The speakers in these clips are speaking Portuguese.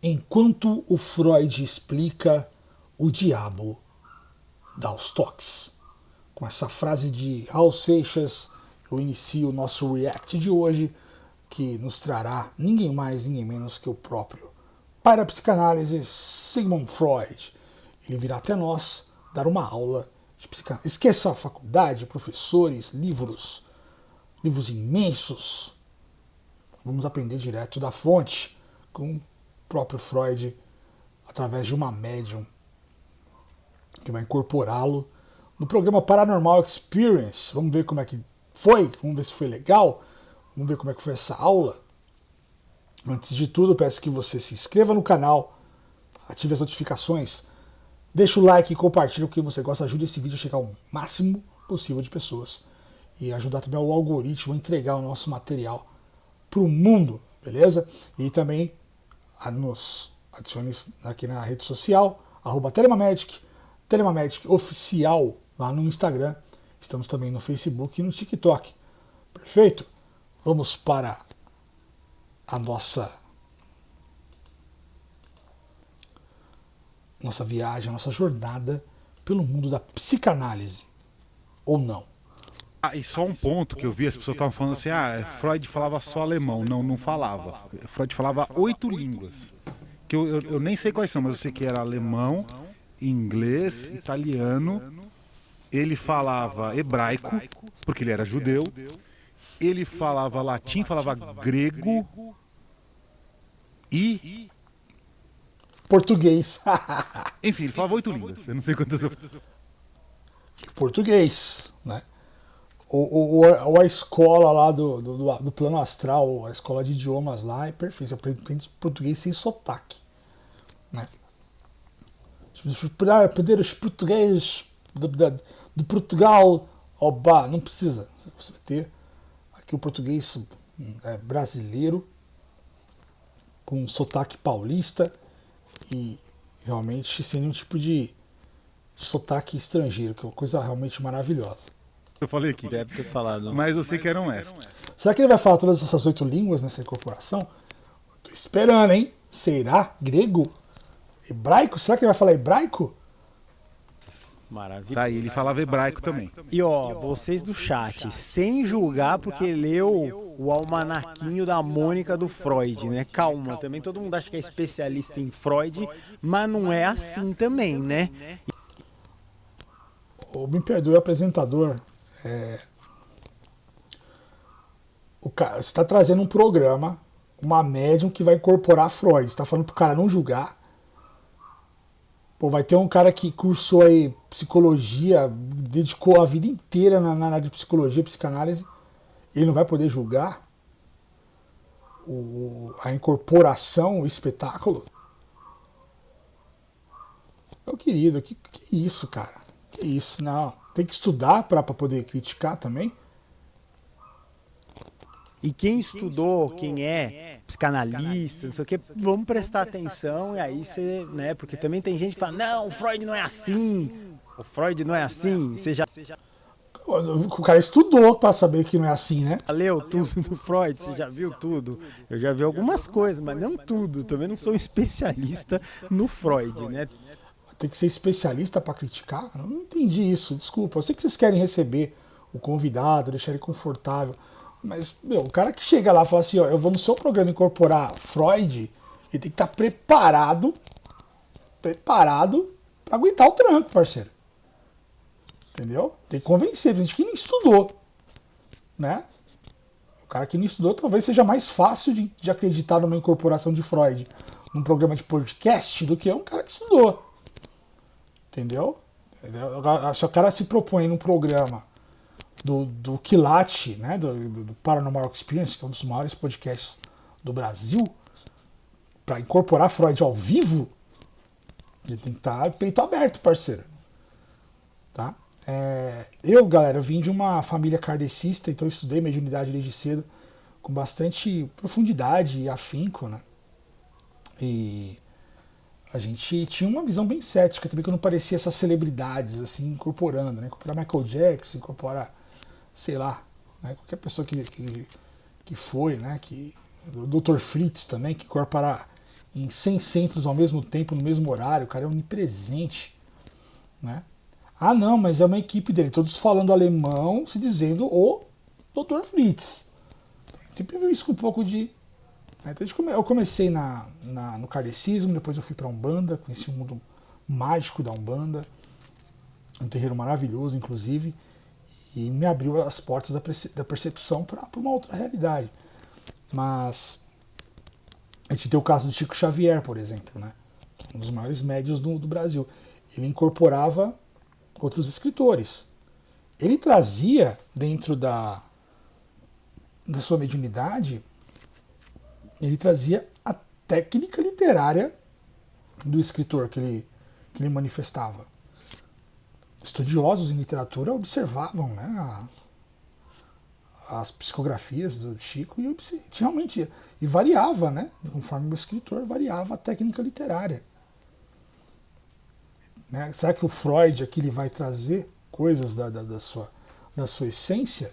Enquanto o Freud explica, o diabo dá os toques. Com essa frase de Raul Seixas, eu inicio o nosso react de hoje, que nos trará ninguém mais, ninguém menos que o próprio pai da psicanálise, Sigmund Freud. Ele virá até nós dar uma aula de psicanálise. Esqueça a faculdade, professores, livros imensos. Vamos aprender direto da fonte com o próprio Freud, através de uma médium que vai incorporá-lo no programa Paranormal Experience. Vamos ver como é que foi, vamos ver se foi legal, vamos ver como é que foi essa aula. Antes de tudo, peço que você se inscreva no canal, ative as notificações, deixe o like e compartilhe o que você gosta, ajude esse vídeo a chegar ao máximo possível de pessoas e ajudar também o algoritmo a entregar o nosso material para o mundo, beleza? E também nos adicione aqui na rede social, @telemamedic, Telemamedic Oficial, lá no Instagram. Estamos também no Facebook e no TikTok. Perfeito? Vamos para a nossa viagem, a nossa jornada pelo mundo da psicanálise. Ou não? E só um ponto que eu vi, as pessoas estavam falando assim, Freud falava só alemão. Não, não falava. Freud falava 8 línguas. Que eu nem sei quais são, mas eu sei que era alemão, inglês, italiano. Ele falava hebraico, porque ele era judeu. Ele falava latim, falava grego e... Português. Enfim, ele falava 8 línguas. Eu não sei quantas eu... Português, né? Ou a escola lá do plano astral, a escola de idiomas lá é perfeita. Você aprende português sem sotaque. Né? Aprender os portugueses de Portugal, oba, não precisa. Você vai ter aqui o português brasileiro com sotaque paulista e realmente sem nenhum tipo de sotaque estrangeiro, que é uma coisa realmente maravilhosa. Eu falei aqui, Deve ter falado. mas eu sei que eram essas. Será que ele vai falar todas essas 8 línguas nessa incorporação? Tô esperando, hein? Será? Grego? Hebraico? Será que ele vai falar hebraico? Maravilha. Tá, e ele falava hebraico também. E ó, vocês do chat, sem julgar porque leu o almanaquinho da Mônica do Freud, né? Calma, também todo mundo acha que é especialista em Freud, mas não é assim também, né? Me perdoe, apresentador. O cara, você está trazendo um programa, uma médium que vai incorporar Freud. Você está falando pro cara não julgar. Pô, vai ter um cara que cursou aí psicologia, dedicou a vida inteira na área de psicologia, psicanálise. Ele não vai poder julgar a incorporação, o espetáculo? Meu querido, que isso, cara? Que isso? Não. Tem que estudar para poder criticar também. E quem estudou, quem é psicanalista, não sei o que, vamos prestar atenção e aí você, né? Porque também tem gente que fala, não, o Freud não é assim, o Freud não é assim. Você já O cara estudou para saber que não é assim, né? leu tudo do Freud? Você já viu tudo? Eu já vi algumas coisas, mas não tudo. Também não sou um especialista no Freud, né? Tem que ser especialista para criticar? Eu não entendi isso, desculpa. Eu sei que vocês querem receber o convidado, deixar ele confortável. Mas, meu, o cara que chega lá e fala assim, ó, eu vou no seu programa incorporar Freud, ele tem que estar preparado para aguentar o tranco, parceiro. Entendeu? Tem que convencer, tem gente que não estudou, né? O cara que não estudou talvez seja mais fácil de acreditar numa incorporação de Freud num programa de podcast do que um cara que estudou. Entendeu? Se o cara se propõe num programa do Quilate, né, do Paranormal Experience, que é um dos maiores podcasts do Brasil, para incorporar Freud ao vivo, ele tem que estar peito aberto, parceiro. Tá? Galera, eu vim de uma família kardecista, então eu estudei mediunidade desde cedo, com bastante profundidade e afinco, né? E a gente tinha uma visão bem cética também, que não parecia essas celebridades, assim, incorporando, né? Incorporar Michael Jackson, incorporar, sei lá, né? Qualquer pessoa que foi, né? O Dr. Fritz também, que em 100 centros ao mesmo tempo, no mesmo horário, o cara é onipresente, né? Ah, não, mas é uma equipe dele, todos falando alemão, se dizendo o Dr. Fritz. Sempre viu isso com um pouco de... Então, eu comecei no kardecismo, depois eu fui para a Umbanda, conheci o mundo mágico da Umbanda, um terreiro maravilhoso, inclusive, e me abriu as portas da percepção para uma outra realidade. Mas a gente tem o caso do Chico Xavier, por exemplo, né? Um dos maiores médiuns do Brasil. Ele incorporava outros escritores. Ele trazia dentro da sua mediunidade, ele trazia a técnica literária do escritor que ele manifestava. Estudiosos em literatura observavam, né, as psicografias do Chico e realmente variava, né, conforme o escritor variava a técnica literária. Né? Será que o Freud aqui ele vai trazer coisas da sua essência?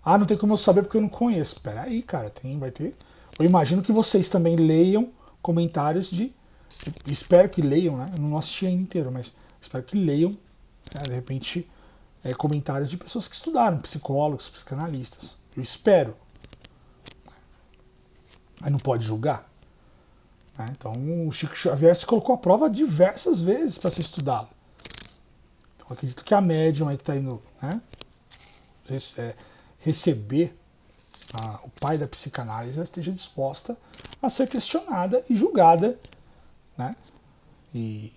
Ah, não tem como eu saber porque eu não conheço. Peraí, cara, vai ter. Eu imagino que vocês também leiam comentários espero que leiam, né? Eu não assisti ainda inteiro, mas espero que leiam, né, de repente, comentários de pessoas que estudaram, psicólogos, psicanalistas. Eu espero. Mas não pode julgar. Né? Então o Chico Xavier se colocou à prova diversas vezes para ser estudado. Então acredito que a médium aí que está indo, né, receber o pai da psicanálise, ela esteja disposta a ser questionada e julgada, né? E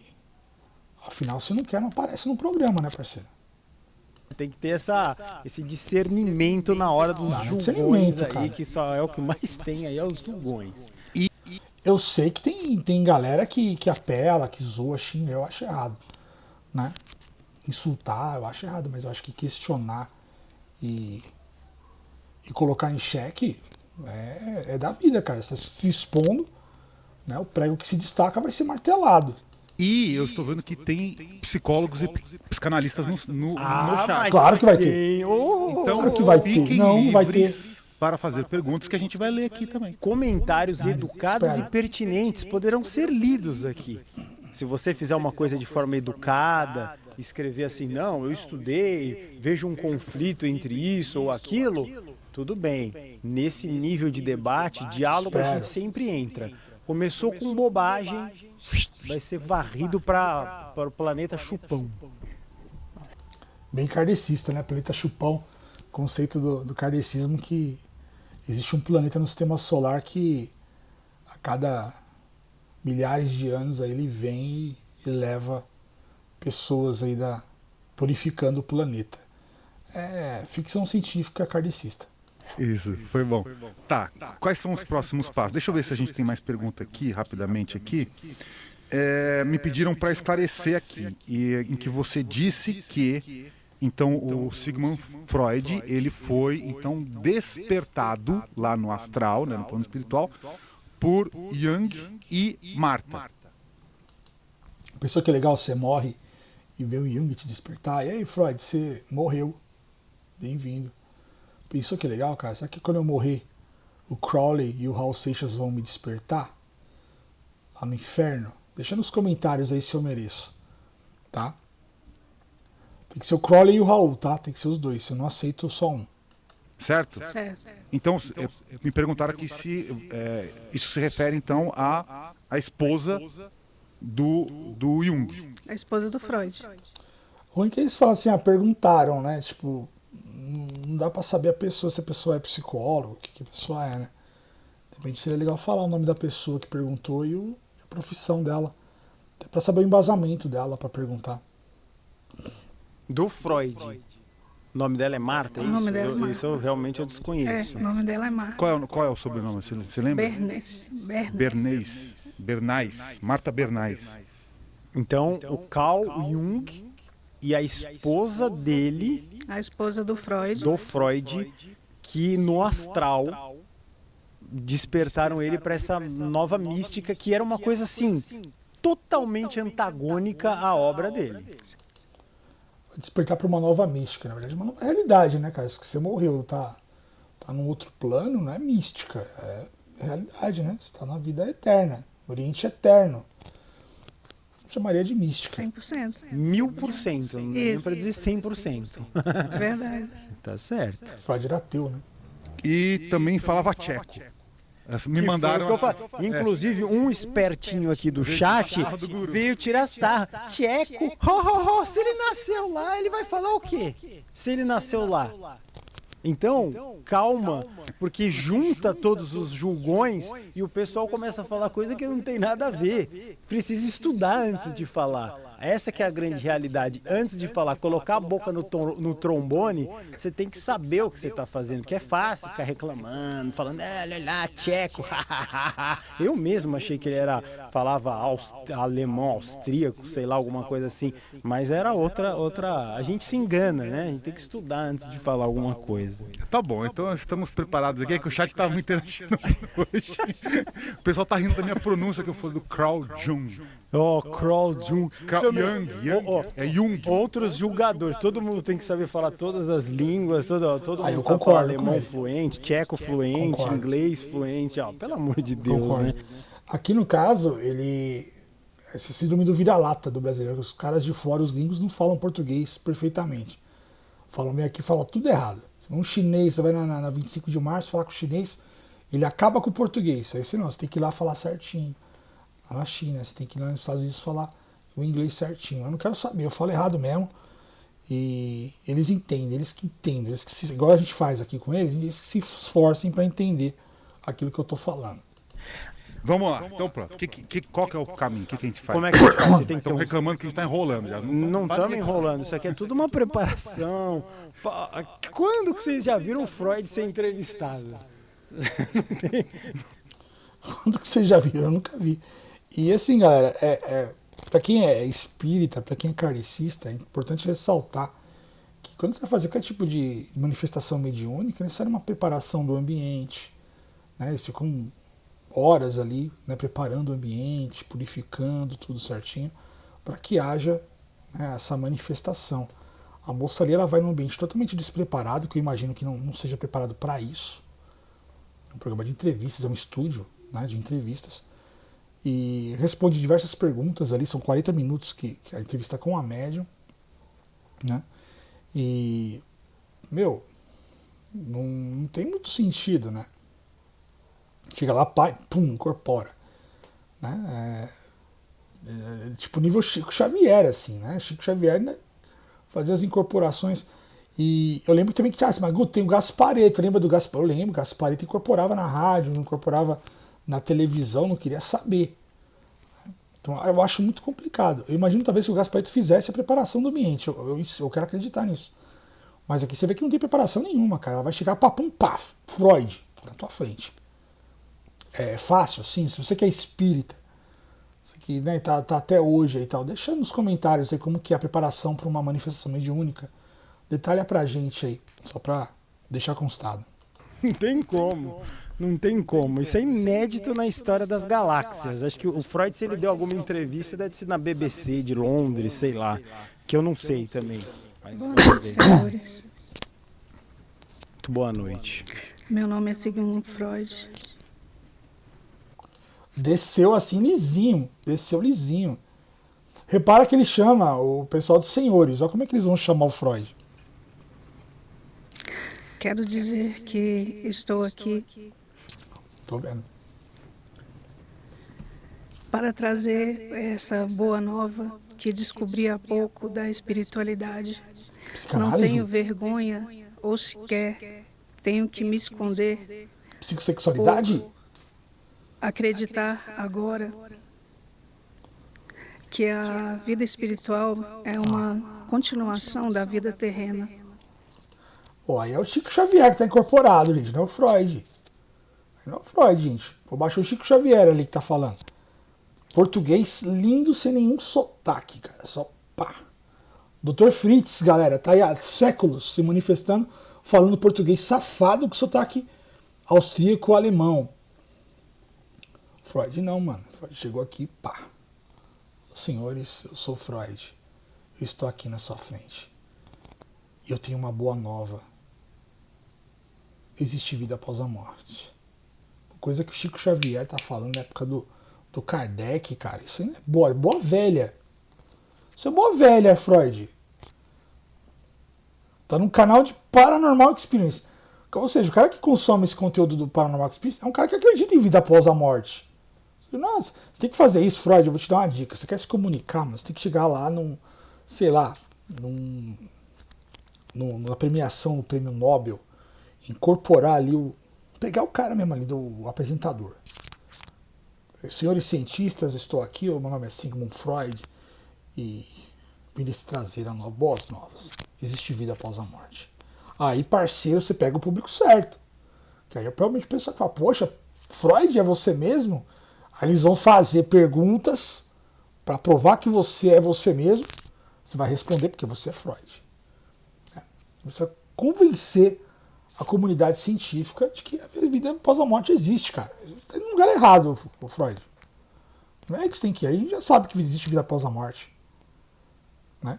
afinal, se não quer, não aparece no programa, né, parceiro? Tem que ter esse discernimento na hora dos julgões aí, cara. Que só é o que mais tem aí, é os julgões. Eu sei que tem galera que apela, que zoa, xinga, eu acho errado, né? Insultar, eu acho errado, mas eu acho que questionar e colocar em xeque é da vida, cara. Você está se expondo, né? O prego que se destaca vai ser martelado. E eu estou vendo que tem psicólogos e psicanalistas no chat. Claro que vai ter. Então, claro que vai ter. Não vai ter. Para fazer perguntas que a gente vai ler aqui também. Comentários educados e pertinentes poderão ser lidos aqui. Se você fizer uma coisa de forma educada, escrever assim, não, eu estudei, vejo um conflito entre isso ou aquilo, tudo bem. Nesse nível de debate, diálogo, a gente sempre entra. Começou com bobagem, vai ser varrido para o planeta chupão. Bem kardecista, né? Planeta chupão. Conceito do kardecismo que existe um planeta no sistema solar que a cada milhares de anos aí ele vem e leva pessoas aí purificando o planeta. É ficção científica kardecista. Isso, foi bom. Tá, quais são os próximos passos? Deixa eu ver se a gente tem mais pergunta aqui, rapidamente aqui. Me pediram para esclarecer aqui, em que você disse que então o Sigmund Freud ele foi então despertado lá no astral, né, no plano espiritual, por Jung e Martha. Pensou que é legal, você morre e vê o Jung te despertar. E aí, Freud, você morreu. Bem-vindo. Pensou que é legal, cara? Será que quando eu morrer, o Crowley e o Raul Seixas vão me despertar? Lá no inferno? Deixa nos comentários aí se eu mereço. Tá? Tem que ser o Crowley e o Raul, tá? Tem que ser os dois. Eu não aceito só um. Certo? Então, me perguntaram aqui se isso se refere então à esposa do Jung. A esposa do Freud. Ruim que eles falam assim, perguntaram, né? Tipo, não dá pra saber se a pessoa é psicólogo, o que a pessoa é, né? De repente seria legal falar o nome da pessoa que perguntou e a profissão dela. Até pra saber o embasamento dela pra perguntar. Do Freud. O nome dela é Marta, é isso? O nome dela é Marta. Isso eu realmente desconheço. O nome dela é Marta. Qual é o sobrenome? Você lembra? Bernays. Marta Bernays. Então, o Carl Jung e a esposa dele... A esposa do Freud. Que no astral despertaram ele para essa nova mística que era uma coisa assim, totalmente antagônica à obra dele. Despertar para uma nova mística, na verdade, uma nova realidade, né, cara? Isso que você morreu, tá num outro plano, não é mística, é realidade, né? Você está na vida eterna, Oriente eterno. Chamaria de mística. 100%. 1000%, não dá nem Isso. pra dizer 100%. Verdade. Tá certo. Freud era ateu, né? E também falava tcheco. Me mandaram. Foi o que eu falei. Inclusive, um espertinho aqui do chat veio tirar sarro. Tcheco? Se ele nasceu lá, ele vai falar o quê? Se ele nasceu lá. Então, calma, porque junta todos os julgões e o pessoal começa a falar coisa que não tem nada a ver. Precisa estudar antes de falar. Essa que é a grande realidade. Antes de falar, colocar a boca no trombone, você tem que saber o que você está fazendo, que é fácil ficar reclamando, falando, olha lá, tcheco, Eu mesmo achei que ele falava alemão, austríaco, sei lá, alguma coisa assim, mas era outra, a gente se engana, né? A gente tem que estudar antes de falar alguma coisa. Tá bom, então estamos preparados aqui, é que o chat tá muito interagindo hoje. O pessoal tá rindo da minha pronúncia que eu falei do Carl Jung. Carl Jung. Jung. É Jung. Outros julgadores. Todo mundo tem que saber falar todas as línguas. Todo mundo eu sabe falar concordo com alemão ele. fluente, tcheco fluente, Concordo. inglês fluente. Pelo amor de Deus, Concordo. né? Aqui no caso, esse síndrome do vira-lata do brasileiro, os caras de fora, os gringos, não falam português perfeitamente. Falam meio aqui, falam tudo errado. Um chinês, você vai na 25 de março falar com o chinês, ele acaba com o português. Aí você tem que ir lá falar certinho. Lá na China, você tem que ir lá nos Estados Unidos falar o inglês certinho. Eu não quero saber, eu falo errado mesmo. E eles entendem, igual a gente faz aqui com eles que se esforcem para entender aquilo que eu tô falando. Vamos lá, então pronto. Qual que é o caminho? O que a gente faz? Como é que a gente faz? Você tem que ter Estamos reclamando que a gente tá enrolando já. Não estamos enrolando, isso aqui é tudo uma preparação. Quando que vocês já viram o Freud ser entrevistado? Quando que vocês já viram? Eu nunca vi. E assim, galera, para quem é espírita, para quem é kardecista, é importante ressaltar que quando você vai fazer qualquer tipo de manifestação mediúnica, é necessário uma preparação do ambiente, né? Eles ficam horas ali, né, preparando o ambiente, purificando tudo certinho, para que haja, né, essa manifestação. A moça ali, ela vai num ambiente totalmente despreparado, que eu imagino que não seja preparado para isso. É um programa de entrevistas, é um estúdio, né, de entrevistas, e responde diversas perguntas ali, são 40 minutos que a entrevista com a médium, né, e, não tem muito sentido, né. Chega lá, pai, pum, incorpora. Né? Tipo nível Chico Xavier, assim, né? Chico Xavier, né, fazia as incorporações. E eu lembro também que mas tem o Gaspareto, lembra do Gaspareto? Eu lembro, o Gaspareto incorporava na rádio, incorporava na televisão, não queria saber. Então eu acho muito complicado. Eu imagino talvez se o Gaspareto fizesse a preparação do ambiente. Eu quero acreditar nisso. Mas aqui você vê que não tem preparação nenhuma, cara. Ela vai chegar, papum, paf, Freud, na tua frente. É fácil, assim, se você que é espírita, você que, né, tá até hoje aí e tal, deixa nos comentários aí como que é a preparação para uma manifestação mediúnica. Detalha pra gente aí, só pra deixar constado. Não tem como. Não tem como. Isso é inédito na história das galáxias. Acho que o Freud, se ele deu alguma entrevista, deve ser na BBC de Londres, sei lá. Que eu não sei também. Mas Boa noite, senhores. muito boa noite. Meu nome é Sigmund Freud. Desceu assim lisinho, Repara que ele chama o pessoal de senhores. Olha como é que eles vão chamar o Freud. Quero dizer que estou aqui Tô vendo. para trazer essa boa nova que descobri há pouco da espiritualidade. Não Psicanálise? tenho vergonha ou sequer tenho que me esconder Psicossexualidade? ou acreditar agora que a vida espiritual é uma continuação da vida terrena. Pô, aí é o Chico Xavier que tá incorporado, gente, não é o Freud. Não é o Freud, gente. Vou baixar o Chico Xavier ali que tá falando. Português lindo, sem nenhum sotaque, cara. Só pá. Dr. Fritz, galera, tá aí há séculos se manifestando, falando português safado com sotaque austríaco alemão. Freud não, mano. Freud chegou aqui, pá. Senhores, eu sou Freud. Eu estou aqui na sua frente. E eu tenho uma boa nova. Existe vida após a morte. Coisa que o Chico Xavier tá falando na época do Kardec, cara. Isso aí é boa velha. Isso é boa velha, Freud. Tá no canal de Paranormal Experience. Ou seja, o cara que consome esse conteúdo do Paranormal Experience é um cara que acredita em vida após a morte. Nossa, você tem que fazer isso, Freud. Eu vou te dar uma dica. Você quer se comunicar, mas você tem que chegar lá sei lá, na premiação do Prêmio Nobel, incorporar ali pegar o cara mesmo ali, do apresentador. Senhores cientistas, estou aqui, meu nome é Sigmund Freud e vim lhes trazer boas novas. Existe vida após a morte. Aí, parceiro, você pega o público certo. Que aí provavelmente o pessoal fala, poxa, Freud é você mesmo? Aí eles vão fazer perguntas para provar que você é você mesmo. Você vai responder porque você é Freud. Você vai convencer a comunidade científica de que a vida após a morte existe, cara. Você tá no lugar errado, o Freud. Não é que você tem que ir. A gente já sabe que existe vida após a morte. Né?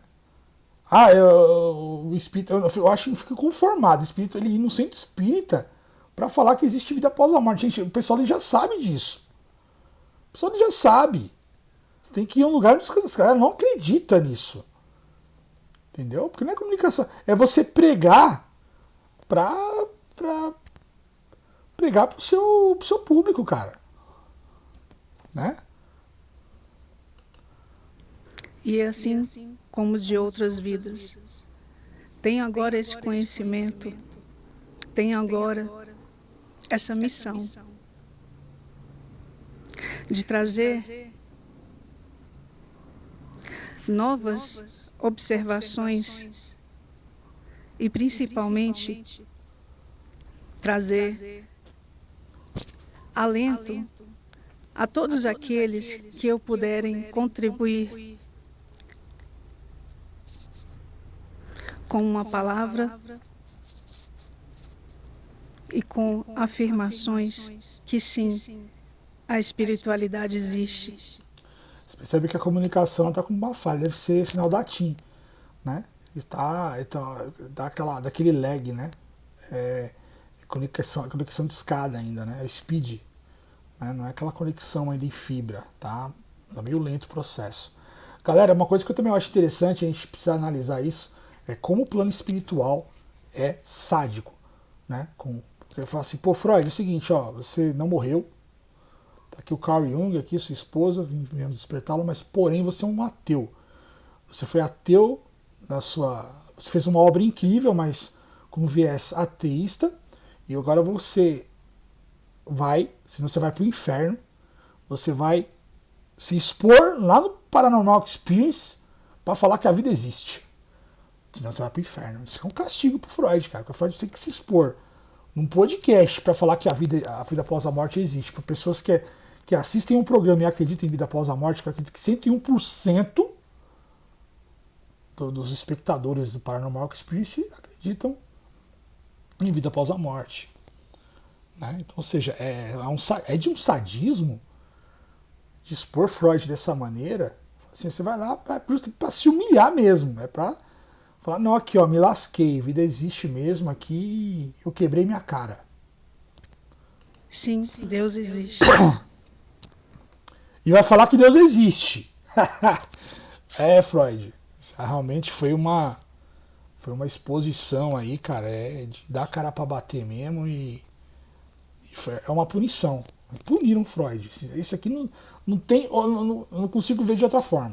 O espírito, eu acho que fica conformado. O espírito, ele ir no centro espírita para falar que existe vida após a morte. Gente, o pessoal ele já sabe disso. O pessoal ele já sabe. Você tem que ir a um lugar onde os caras não acreditam nisso. Entendeu? Porque não é comunicação. É você pregar pregar pro seu público, cara. Né? E assim como de outras vidas. Tem agora esse conhecimento, tem agora essa missão de trazer novas observações e principalmente trazer alento a todos aqueles que eu puderem contribuir com uma palavra e com afirmações que sim, a espiritualidade existe. Você percebe que a comunicação está com uma falha, deve ser sinal da TIM, né? Daquele lag, né? Conexão de escada ainda, né? É speed, né? Não é aquela conexão ainda em fibra, tá? Tá meio lento o processo. Galera, uma coisa que eu também acho interessante, a gente precisa analisar isso, é como o plano espiritual é sádico, né? Ele fala assim, pô, Freud, é o seguinte, ó, você não morreu, tá aqui o Carl Jung, aqui sua esposa, viemos despertá-lo, mas porém você é um ateu. Você foi ateu você fez uma obra incrível, mas com viés ateísta, e agora você senão você vai pro inferno, você vai se expor lá no Paranormal Experience para falar que a vida existe. Senão você vai pro inferno. Isso é um castigo pro Freud, cara. Porque o Freud tem que se expor num podcast para falar que a vida após a morte existe. Para pessoas que assistem um programa e acreditam em vida após a morte, que eu acredito que 101% dos espectadores do Paranormal Experience acreditam em vida após a morte. Né? Então, ou seja, é de um sadismo de expor Freud dessa maneira. Assim, você vai lá para se humilhar mesmo. É para falar, não, aqui ó, me lasquei, vida existe mesmo, aqui eu quebrei minha cara. Sim, Deus existe. E vai falar que Deus existe. Freud, realmente foi uma exposição aí, cara, de dar cara pra bater mesmo é uma punição. Puniram Freud. Isso aqui não tem, eu não consigo ver de outra forma.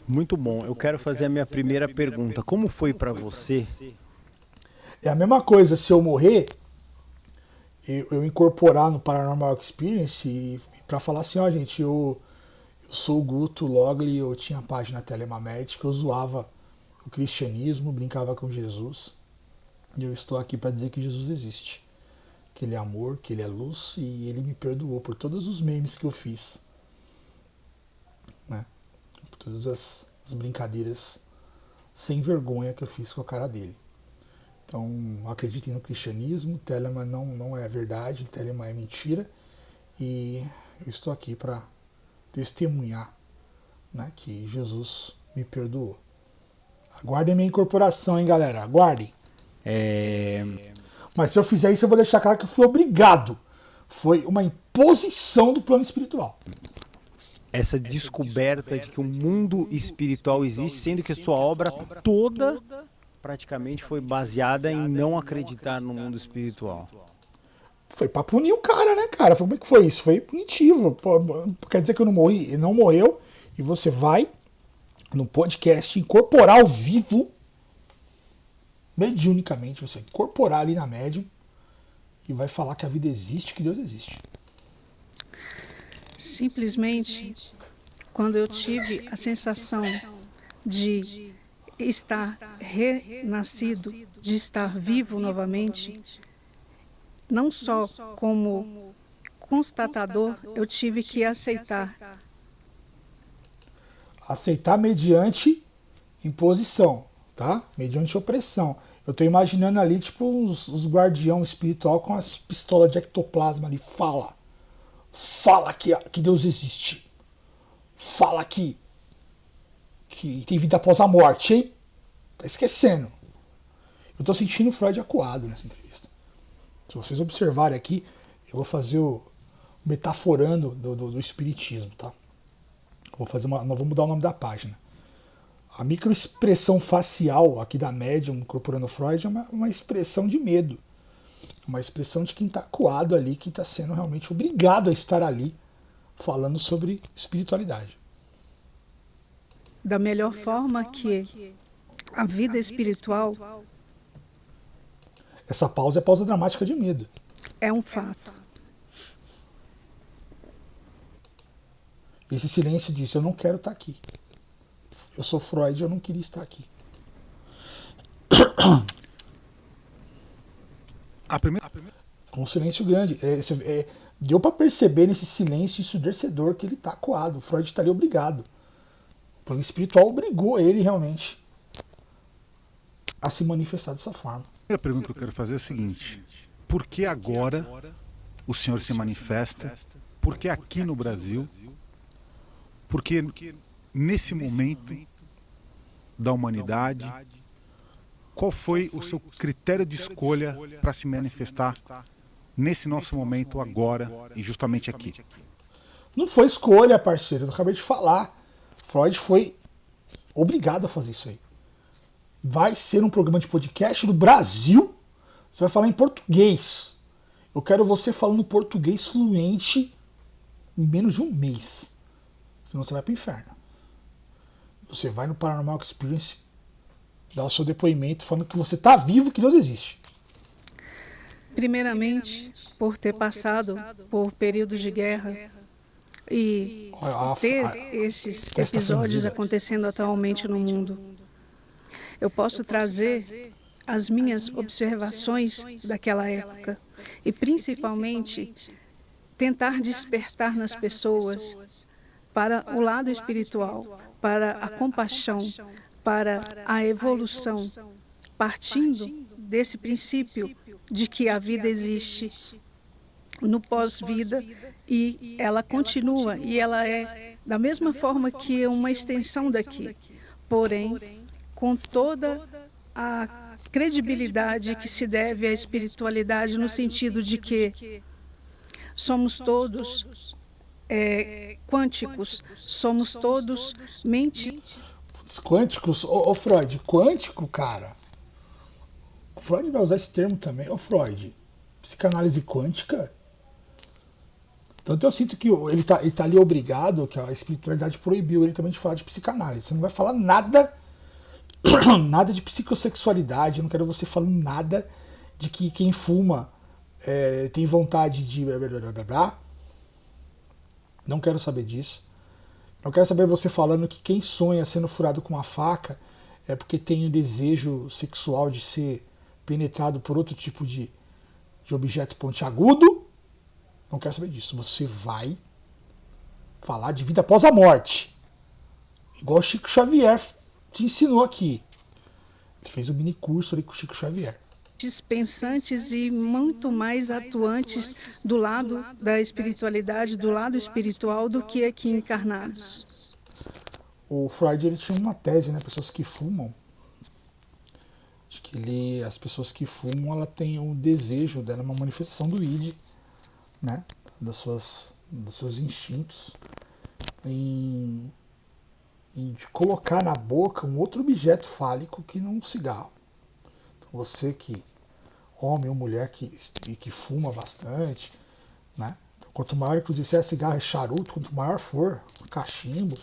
Muito bom. Eu quero fazer a minha primeira pergunta. Como foi para você? É a mesma coisa se eu morrer, eu incorporar no Paranormal Experience e para falar assim, ó, gente, eu sou o Guto Logli, eu tinha a página Telemamédica, eu zoava o cristianismo, brincava com Jesus, e eu estou aqui para dizer que Jesus existe, que ele é amor, que ele é luz, e ele me perdoou por todos os memes que eu fiz, né? Por todas as brincadeiras sem vergonha que eu fiz com a cara dele. Então, acreditem no cristianismo, Telema não é verdade, Telema é mentira, e eu estou aqui para testemunhar, né, que Jesus me perdoou. Aguardem minha incorporação, hein, galera? Aguardem. Mas se eu fizer isso, eu vou deixar claro que eu fui obrigado. Foi uma imposição do plano espiritual. Essa descoberta de que o mundo espiritual existe, sendo que a sua obra toda praticamente foi baseada em não acreditar no mundo espiritual. Foi pra punir o cara, né, cara? Como é que foi isso? Foi punitivo. Pô, quer dizer que eu não morri? Ele não morreu. E você vai no podcast incorporar ao vivo, mediunicamente, você incorporar ali na médium e vai falar que a vida existe, que Deus existe. Simplesmente, quando eu tive a sensação de estar renascido, de estar vivo novamente, não só como constatador, eu tive que aceitar. Aceitar mediante imposição, tá? Mediante opressão. Eu tô imaginando ali, tipo, os guardião espiritual com as pistolas de ectoplasma ali. Fala. Fala que Deus existe. Fala que tem vida após a morte, hein? Tá esquecendo. Eu tô sentindo o Freud acuado nessa entrevista. Se vocês observarem aqui, eu vou fazer o metaforando do espiritismo, tá? Nós vamos mudar o nome da página. A microexpressão facial aqui da médium incorporando Freud é uma expressão de medo. Uma expressão de quem está acuado ali, que está sendo realmente obrigado a estar ali falando sobre espiritualidade. Da melhor forma que a vida espiritual Essa pausa é pausa dramática de medo. é um fato. Esse silêncio disse, eu não quero estar aqui. Eu sou Freud, eu não queria estar aqui. Um silêncio grande. Deu para perceber nesse silêncio ensurdecedor que ele está acuado. O Freud estaria obrigado. O plano espiritual obrigou ele realmente a se manifestar dessa forma. A primeira pergunta que eu quero fazer é o seguinte: por que agora o senhor se manifesta? Por que aqui no Brasil? Porque nesse momento da humanidade, qual foi o seu critério de escolha para se manifestar nesse nosso momento agora e justamente aqui? Não foi escolha, parceiro. Eu acabei de falar. Freud foi obrigado a fazer isso aí. Vai ser um programa de podcast do Brasil. Você vai falar em português. Eu quero você falando português fluente em menos de um mês. Senão você vai pro inferno. Você vai no Paranormal Experience, dá o seu depoimento falando que você tá vivo e que Deus existe. Primeiramente, por ter passado por períodos de guerra e ter esses episódios acontecendo atualmente no mundo. Eu posso trazer as minhas observações daquela época e principalmente tentar despertar nas pessoas para o lado espiritual, para a compaixão, para a evolução, partindo desse princípio de que a vida existe no pós-vida e ela continua, e ela é da mesma forma que uma extensão daqui, porém com toda a credibilidade que se deve à espiritualidade, no sentido de que somos todos quânticos, somos todos mente. Quânticos? Ô Freud, quântico, cara? O Freud vai usar esse termo também. Ô Freud, psicanálise quântica? Tanto eu sinto que ele tá ali obrigado, que a espiritualidade proibiu ele também de falar de psicanálise. Você não vai falar nada de psicossexualidade, eu não quero você falando nada de que quem fuma tem vontade de blá, blá, blá, blá, blá. Não quero saber disso. Não quero saber você falando que quem sonha sendo furado com uma faca é porque tem o desejo sexual de ser penetrado por outro tipo de objeto pontiagudo. Não quero saber disso. Você vai falar de vida após a morte. Igual o Chico Xavier te ensinou aqui. Ele fez um mini curso ali com o Chico Xavier. Pensantes e muito mais atuantes do lado da espiritualidade, do lado espiritual, do que aqui encarnados. O Freud ele tinha uma tese, né? Pessoas que fumam Acho que as pessoas que fumam, ela tem um desejo dela, uma manifestação do id, né? Dos seus instintos de colocar na boca um outro objeto fálico que não um cigarro. Então você que, homem ou mulher que fuma bastante, né? Então, quanto maior, inclusive se é cigarro, é charuto, quanto maior for, cachimbo,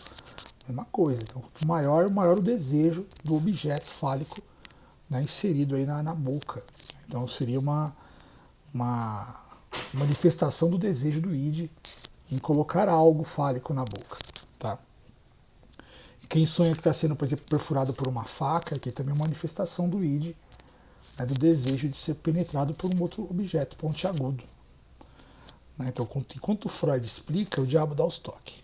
mesma coisa. Então quanto maior o desejo do objeto fálico, né, inserido aí na boca. Então seria uma manifestação do desejo do id em colocar algo fálico na boca, tá? E quem sonha que está sendo, por exemplo, perfurado por uma faca, aqui também é uma manifestação do id, né, do desejo de ser penetrado por um outro objeto pontiagudo. Né? Então, enquanto Freud explica, o diabo dá os toques.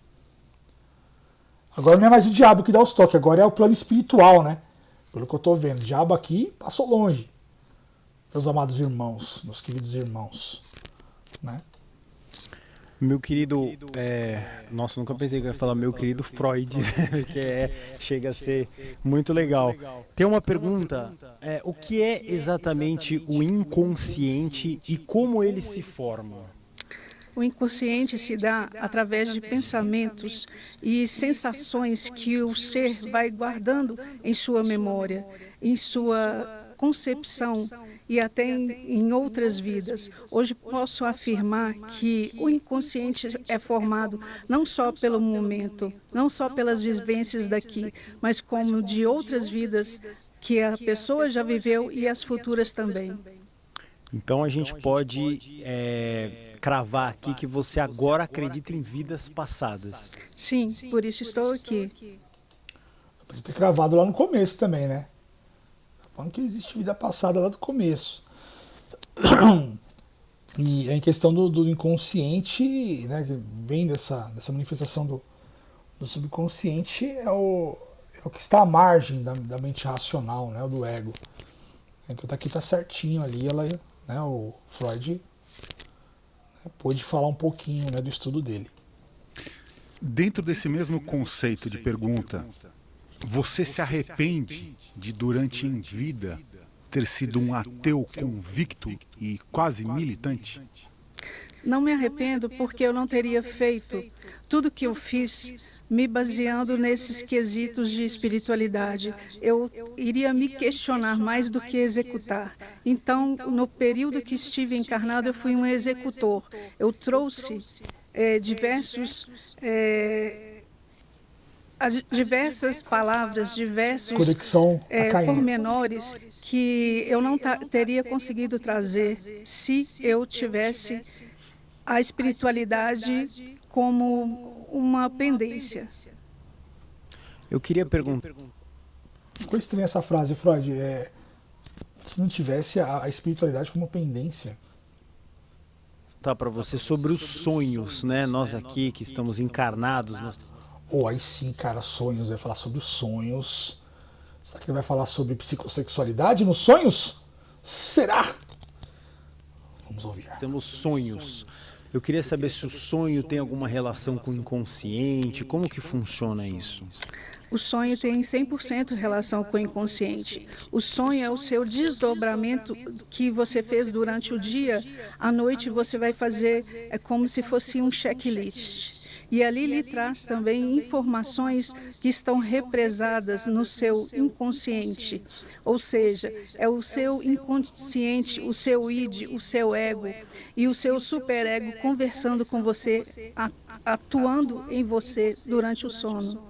Agora não é mais o diabo que dá os toques, agora é o plano espiritual, né? Pelo que eu estou vendo, o diabo aqui passou longe, meus amados irmãos, meus queridos irmãos, né? Meu querido, nossa, nunca pensei que eu ia falar meu querido Freud, que chega a ser muito legal. Tem uma pergunta, o que é exatamente o inconsciente e como ele se forma? O inconsciente se dá através de pensamentos e sensações que o ser vai guardando em sua memória, em sua concepção e até em outras vidas. Hoje posso afirmar que o inconsciente é formado não só pelo momento, não só pelas vivências daqui, mas como de outras vidas que a pessoa já viveu e as futuras também. Então a gente pode cravar aqui que você agora acredita em vidas passadas. Sim, por isso estou aqui. Pode ter cravado lá no começo também, né? Falando que existe vida passada lá do começo. E em questão do inconsciente, né, que vem dessa manifestação do subconsciente, é o que está à margem da mente racional, né, do ego. Então aqui está certinho ali, né, o Freud, né, pôde falar um pouquinho, né, do estudo dele. Dentro desse mesmo conceito de pergunta, você se arrepende de, durante em vida, ter sido um ateu convicto e quase militante? Não me arrependo porque eu não teria feito tudo que eu fiz me baseando nesses quesitos de espiritualidade. Eu iria me questionar mais do que executar. Então, no período que estive encarnado, eu fui um executor. Eu trouxe diversas palavras, diversos pormenores que eu não teria conseguido trazer se eu tivesse a espiritualidade como uma pendência. Eu queria perguntar. Ficou estranha essa frase, Freud. Se não tivesse a espiritualidade como pendência. Tá, para você sobre os sonhos, né? Nós aqui que estamos encarnados. Aí sim, cara, sonhos. Vai falar sobre os sonhos. Será que ele vai falar sobre psicossexualidade nos sonhos? Será? Vamos ouvir. Temos sonhos. Eu queria saber se o sonho tem alguma relação com o inconsciente, como que funciona isso? O sonho tem 100% relação com o inconsciente. O sonho é o seu desdobramento que você fez durante o dia. À noite você vai fazer como se fosse um checklist. E ali lhe traz também informações que estão represadas no seu inconsciente. Ou seja, é o seu inconsciente, o seu id, o seu ego e o seu superego conversando com você, atuando em você durante o sono.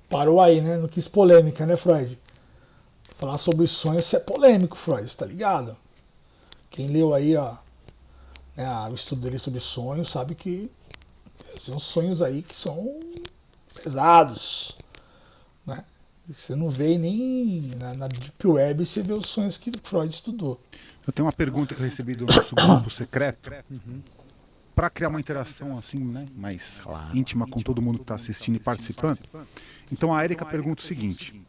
Parou aí, né? Não quis polêmica, né, Freud? Falar sobre sonhos é polêmico, Freud, tá ligado? Quem leu aí, o estudo dele sobre sonhos, sabe que são sonhos aí que são pesados, né? Você não vê nem na Deep Web, você vê os sonhos que Freud estudou. Eu tenho uma pergunta que eu recebi do nosso grupo secreto, para criar uma interação assim, né, mais íntima com todo mundo que está assistindo e participando. Então a Érica pergunta o seguinte: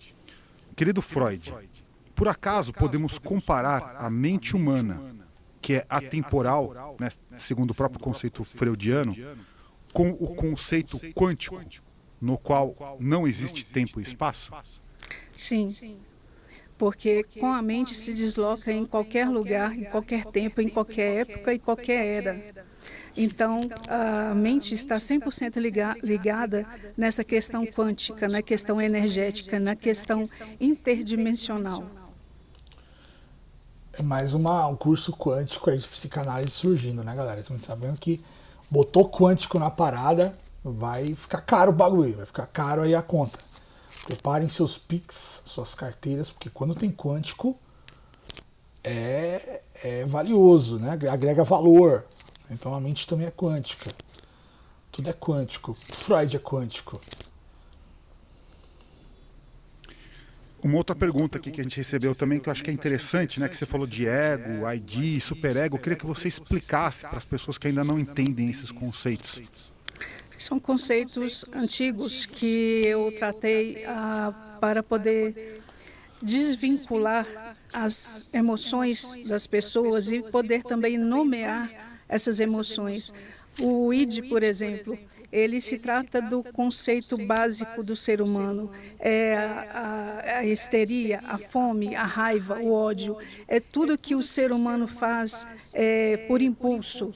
querido Freud, por acaso podemos comparar a mente humana, que é atemporal, né, segundo o próprio conceito freudiano, com o conceito quântico, no qual não existe tempo e espaço? Sim, porque com a mente se desloca em qualquer lugar, em qualquer tempo, em qualquer época e qualquer era. Então, a mente está 100% ligada nessa questão quântica, na questão energética, na questão interdimensional. É mais um curso quântico aí de psicanálise surgindo, né, galera? Estamos sabendo que botou quântico na parada, vai ficar caro o bagulho, vai ficar caro aí a conta. Preparem seus Pix, suas carteiras, porque quando tem quântico é valioso, né? Agrega valor. Então a mente também é quântica. Tudo é quântico. Freud é quântico. Uma outra pergunta aqui que a gente recebeu também, que eu acho que é interessante, né? Que você falou de ego, ID, superego. Eu queria que você explicasse para as pessoas que ainda não entendem esses conceitos. São conceitos antigos que eu tratei para poder desvincular as emoções das pessoas e poder também nomear essas emoções. O ID, por exemplo, ele se trata do conceito básico do ser humano. É a histeria, a fome, a raiva, o ódio. É tudo que o ser humano faz por impulso.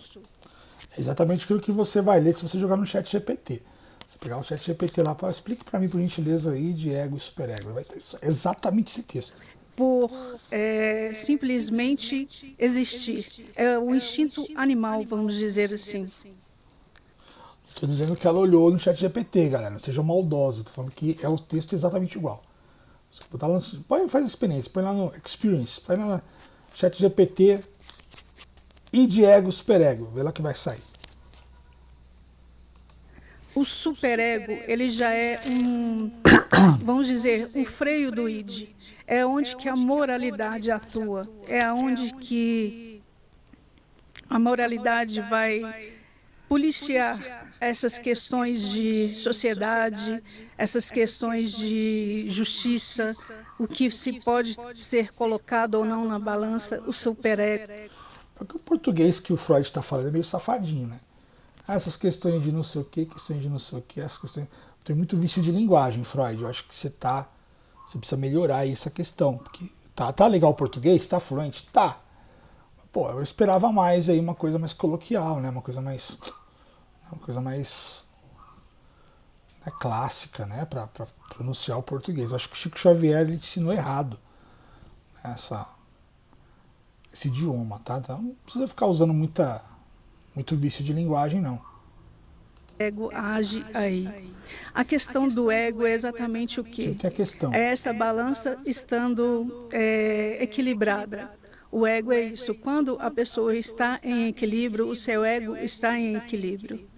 É exatamente aquilo que você vai ler se você jogar no chat GPT. Você pegar o chat GPT lá, explique para mim, por gentileza, aí de ego e superego. Vai ter exatamente esse texto. Por simplesmente existir. É o instinto animal, vamos dizer assim. Estou dizendo que ela olhou no chat GPT, galera. Não seja maldoso. Estou falando que é o texto exatamente igual. Faz a experiência, põe lá no Experience, põe lá no chat GPT e de ego superego. Vê lá que vai sair. O superego, ele já é vamos dizer, um freio do id. É onde que a moralidade atua. É onde que a moralidade vai policiar essas questões de sociedade, essas questões de justiça, o que se pode ser colocado ou não na balança, o superego. Porque o português que o Freud está falando é meio safadinho, né? Essas questões de não sei o que, questões de não sei o que, essas questões... Tem muito vício de linguagem, Freud. Eu acho que você precisa melhorar aí essa questão. Porque tá legal o português? Tá fluente? Tá. Pô, eu esperava mais aí uma coisa mais coloquial, né? Uma coisa mais clássica, né? Pra pronunciar o português. Eu acho que o Chico Xavier ele ensinou errado esse idioma, tá? Então não precisa ficar usando muito vício de linguagem, não. O ego age aí. A questão do ego é exatamente o quê? Tem a questão. É essa balança estando equilibrada. O ego é isso. Quando a pessoa está em equilíbrio, o seu ego está em equilíbrio.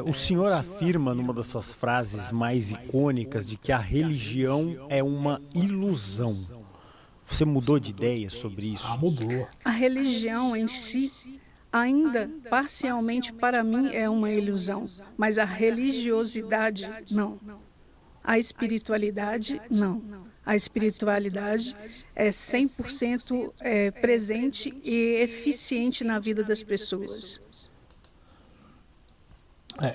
O senhor afirma numa das suas frases mais icônicas de que a religião é uma ilusão. Você mudou de ideia sobre isso? Mudou. A religião em si, ainda parcialmente para mim, é uma ilusão, mas a religiosidade, não. A espiritualidade, não. A espiritualidade é 100% presente e eficiente na vida das pessoas.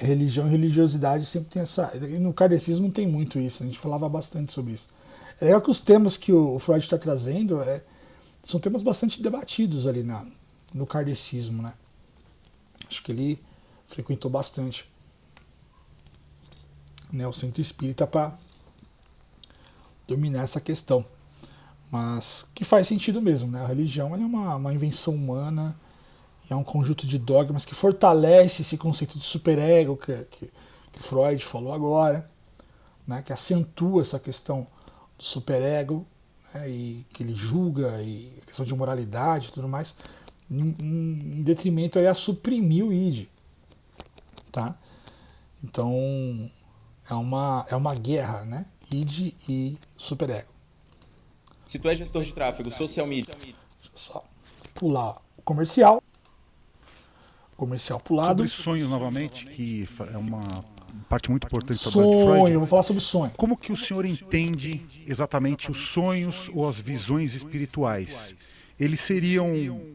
Religião e religiosidade sempre tem essa... E no kardecismo tem muito isso, a gente falava bastante sobre isso. É legal que os temas que o Freud está trazendo são temas bastante debatidos ali no kardecismo, né? Acho que ele frequentou bastante, né, o centro espírita para dominar essa questão. Mas que faz sentido mesmo, né? A religião é uma invenção humana, é um conjunto de dogmas que fortalece esse conceito de superego que Freud falou agora, né? Que acentua essa questão do superego, né? E que ele julga, e a questão de moralidade e tudo mais, em detrimento aí a suprimir o id, tá? Então é uma guerra, né? Id e superego. Se tu és gestor de tráfego, social media. Deixa eu só pular o comercial pulado. Sobre sonhos novamente, que é uma parte muito importante do trabalho de Freud. Eu vou falar sobre sonho. Como que o senhor entende exatamente os sonhos ou as visões espirituais? Eles seriam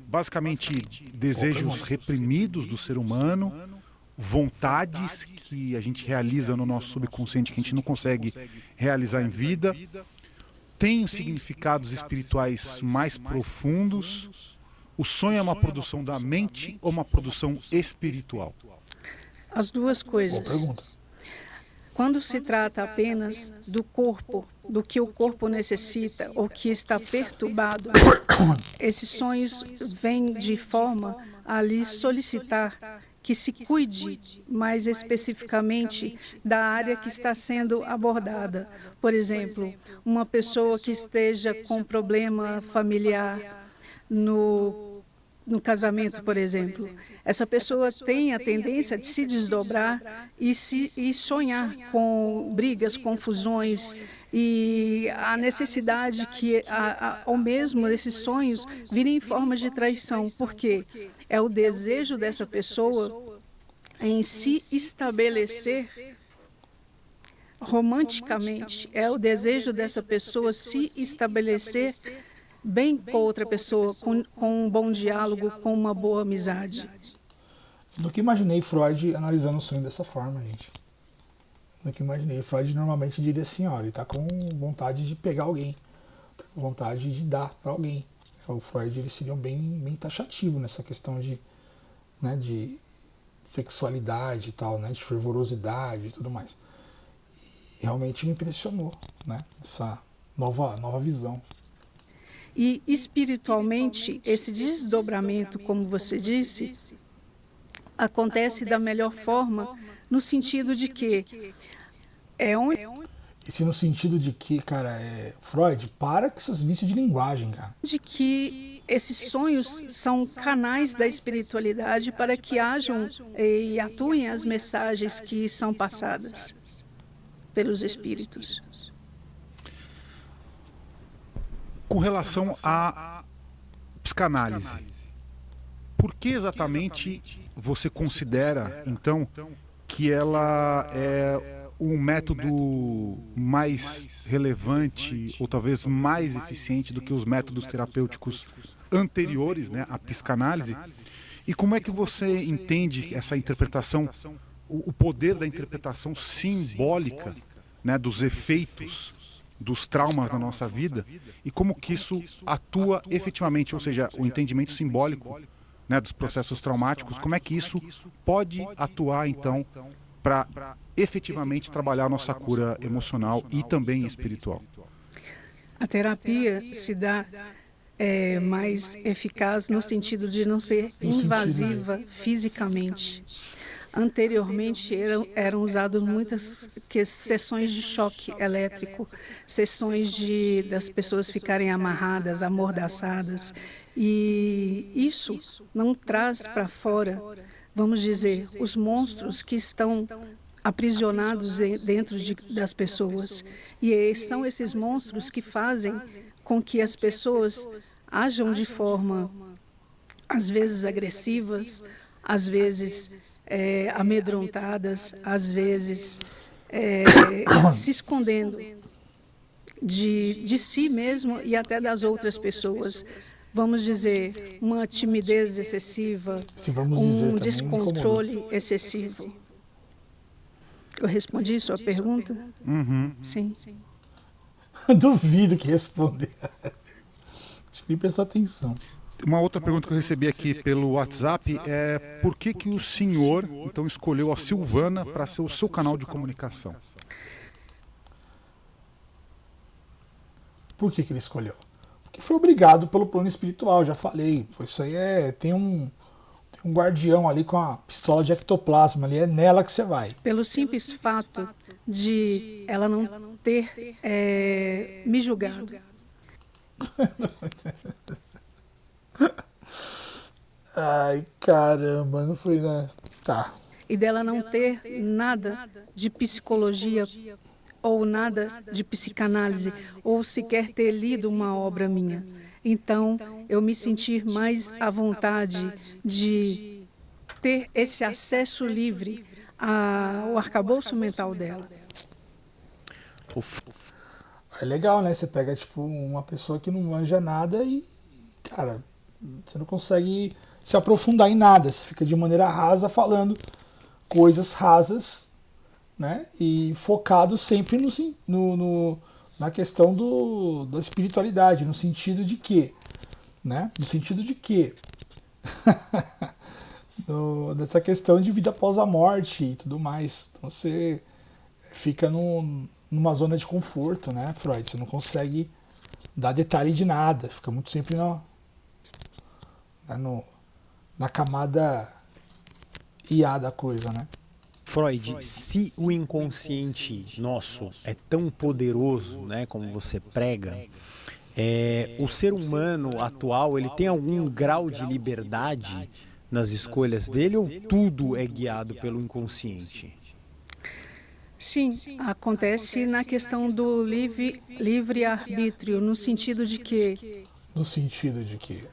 basicamente desejos reprimidos do ser humano vontades que a gente realiza no nosso subconsciente que a gente não consegue realizar em vida? Tem significados espirituais mais profundos? O sonho é uma produção da mente ou uma produção espiritual? As duas coisas. Boa pergunta. Quando se trata apenas do corpo, do que o corpo necessita ou que está perturbado, esses sonhos vêm de forma a lhe solicitar que se cuide mais especificamente da área que está sendo abordada. Por exemplo, uma pessoa que esteja com problema familiar no casamento, por exemplo. Essa pessoa tem a tendência de se desdobrar e sonhar com brigas, confusões e a necessidade que, ao mesmo esses sonhos, virem em formas de traição. Por quê? É o desejo dessa pessoa em se estabelecer romanticamente. É o desejo dessa pessoa se estabelecer bem com outra pessoa, com um bom diálogo, com uma boa amizade. Nunca imaginei Freud analisando o sonho dessa forma, gente. Nunca imaginei. Freud normalmente diria assim, olha, ele tá com vontade de pegar alguém, tá com vontade de dar para alguém. O Freud, eles seriam bem taxativo nessa questão de, né, de sexualidade e tal, né, de fervorosidade e tudo mais. E realmente me impressionou, né, essa nova visão. E espiritualmente, esse desdobramento, como você disse, acontece da melhor forma no sentido de que Esse no sentido de que, cara, Freud, para com esses vícios de linguagem, cara. de que esses sonhos são canais da espiritualidade para que hajam e atuem as mensagens que são passadas pelos espíritos. Com relação à psicanálise, por que exatamente você considera, então, que ela é um método mais relevante ou talvez mais eficiente do que os métodos terapêuticos anteriores, né, à psicanálise? E como é que você entende essa interpretação, o poder da interpretação simbólica, né, dos efeitos dos traumas na nossa vida e como que isso atua efetivamente, ou seja, o entendimento simbólico, né, dos processos traumáticos, como é que isso pode atuar então para efetivamente trabalhar a nossa cura emocional e também espiritual? A terapia se dá mais eficaz no sentido de não ser invasiva fisicamente. Anteriormente eram usadas muitas sessões de choque elétrico, sessões das pessoas ficarem amarradas, amordaçadas, e isso não traz para fora, vamos dizer, os monstros que estão aprisionados dentro das pessoas. E são esses monstros que fazem com que as pessoas ajam de forma às vezes agressivas, às vezes amedrontadas, às vezes se escondendo de si mesmo e até das outras pessoas. Vamos dizer, uma timidez excessiva, um descontrole excessivo. Eu respondi sua pergunta? Uhum. Sim. Duvido que responder. Acho que nem prestou atenção. Uma outra pergunta que eu recebi aqui pelo WhatsApp é por que o senhor então escolheu a Silvana para ser o seu canal de comunicação? Por que ele escolheu? Porque foi obrigado pelo plano espiritual, já falei. Isso aí tem um guardião ali com a pistola de ectoplasma ali, é nela que você vai. Pelo simples fato de ela não ter me julgado. Ai, caramba, não foi, né? Tá. E dela não ter nada de psicologia ou nada de psicanálise, ou sequer ter lido uma obra minha. Então, eu me senti mais à vontade de ter esse acesso livre ao arcabouço mental dela. É legal, né? Você pega, tipo, uma pessoa que não manja nada e, cara, você não consegue se aprofundar em nada. Você fica de maneira rasa falando coisas rasas, né? E focado sempre na questão da espiritualidade, no sentido de que, né? No sentido de que dessa questão de vida após a morte e tudo mais. Então você fica numa zona de conforto, né, Freud? Você não consegue dar detalhe de nada, fica muito sempre na camada IA da coisa, né? Freud, se o inconsciente nosso é tão poderoso, né, como você prega, o ser humano atual, ele tem algum grau de liberdade nas escolhas dele ou tudo é guiado pelo inconsciente? Sim, acontece na questão do livre-arbítrio, no sentido de que, No sentido de que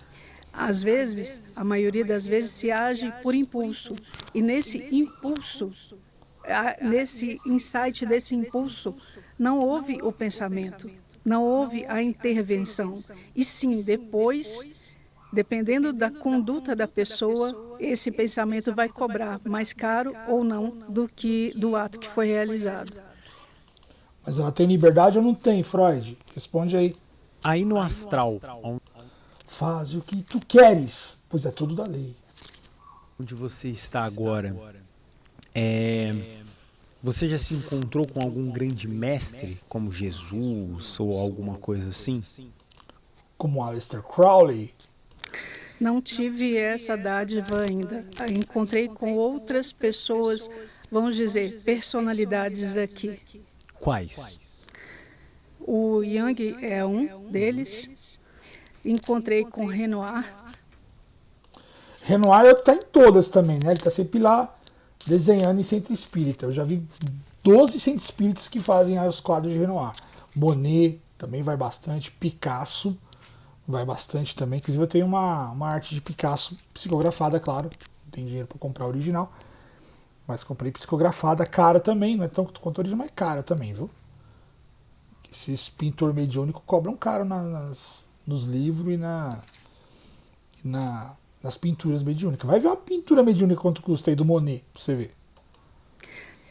às vezes, a maioria das vezes se age por impulso. E nesse impulso, nesse insight desse impulso, não houve o pensamento, não houve a intervenção. E sim, depois, dependendo da conduta da pessoa, esse pensamento vai cobrar mais caro ou não do ato que foi realizado. Mas ela tem liberdade ou não tem, Freud? Responde aí. Aí no astral, Faz o que tu queres, pois é tudo da lei. onde você está agora, você já se encontrou com algum grande mestre, como Jesus ou alguma coisa assim? Como Aleister Crowley. Não tive essa dádiva ainda. Encontrei com outras pessoas, vamos dizer, personalidades aqui. Quais? O Jung é um deles. Encontrei com Renoir. Renoir é o que tá em todas também, né? Ele tá sempre lá desenhando em centro espírita. Eu já vi 12 centros espíritas que fazem os quadros de Renoir. Monet também vai bastante. Picasso vai bastante também. Inclusive eu tenho uma arte de Picasso psicografada, claro. Não tem dinheiro para comprar a original. Mas comprei psicografada, cara também. Não é tão quanto original, mas cara também, viu? Esses pintor mediúnico cobram caro nos livros e nas pinturas mediúnicas. Vai ver uma pintura mediúnica quanto custa aí do Monet, pra você ver.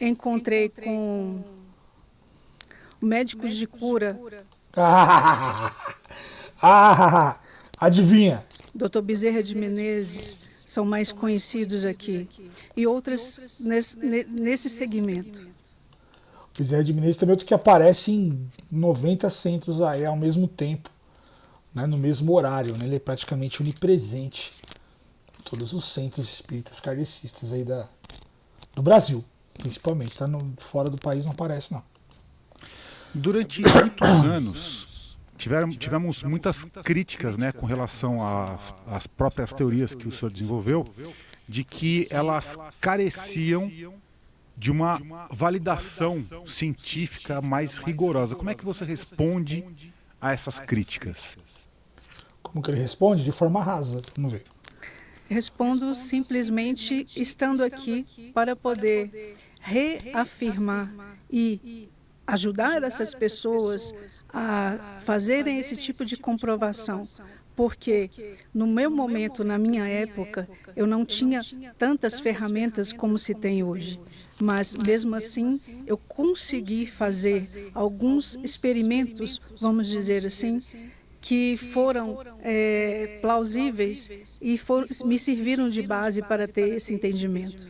Encontrei com médicos de cura. Adivinha? Dr. Bezerra de Menezes são mais conhecidos aqui. E outras nesse segmento. Bezerra de Menezes também é outro que aparece em 90 centros aí ao mesmo tempo. Né, no mesmo horário, né, ele é praticamente onipresente em todos os centros espíritas kardecistas aí do Brasil, principalmente. Tá fora do país não aparece, não. Durante muitos anos, tivemos muitas críticas, né, com relação às próprias teorias que o senhor desenvolveu, de que elas careciam de uma validação científica mais rigorosa. Como é que você responde a essas críticas? Como que ele responde? De forma rasa. Vamos ver. Respondo simplesmente estando aqui para poder reafirmar e ajudar essas pessoas a fazerem esse tipo de comprovação. Porque no meu momento, na minha época, eu não tinha tantas ferramentas como se tem hoje. Mas, mesmo assim, eu consegui fazer alguns experimentos, vamos dizer assim, que foram plausíveis e me serviram de base para ter esse entendimento.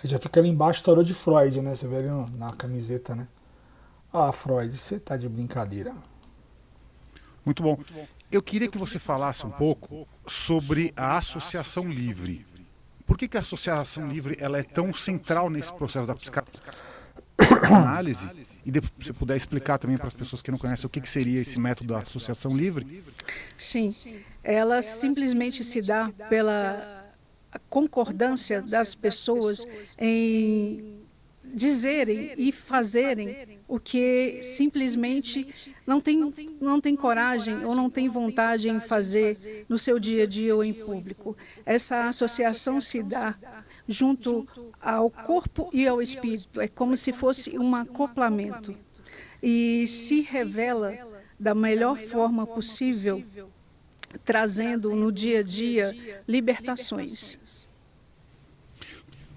Aí já fica ali embaixo o tarô de Freud, né? Você vê ali na camiseta, né? Ah, Freud, você tá de brincadeira. Muito bom. Eu queria que você falasse um pouco sobre a associação livre. Por que a associação livre ela é tão central nesse processo da psicanálise? E depois, se você puder explicar também para as pessoas que não conhecem o que seria esse método da associação livre? Sim, ela simplesmente se dá pela concordância das pessoas em dizerem e fazerem o que simplesmente não tem coragem ou não tem vontade em fazer no seu dia a dia ou em público. Essa associação se dá junto ao corpo e ao espírito, é como se fosse um acoplamento e se revela da melhor forma possível, trazendo no dia a dia libertações.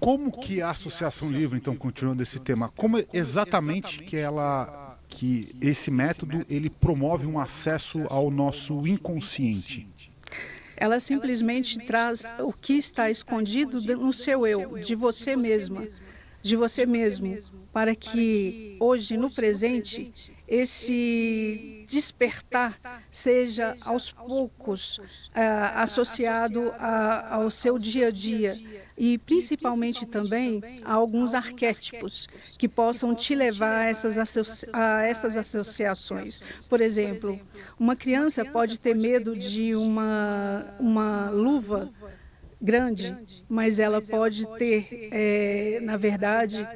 Como que a Associação Livre, então, continuando esse tema, como exatamente que esse método ele promove um acesso ao nosso inconsciente? Ela simplesmente traz o que está escondido no seu eu, de você mesma, de você mesmo, para que hoje, no presente, esse despertar seja aos poucos associado ao seu dia a dia e principalmente também a alguns arquétipos que possam te levar a essas associações. Por exemplo, uma criança pode ter medo de uma luva grande, mas ela pode ter, na verdade,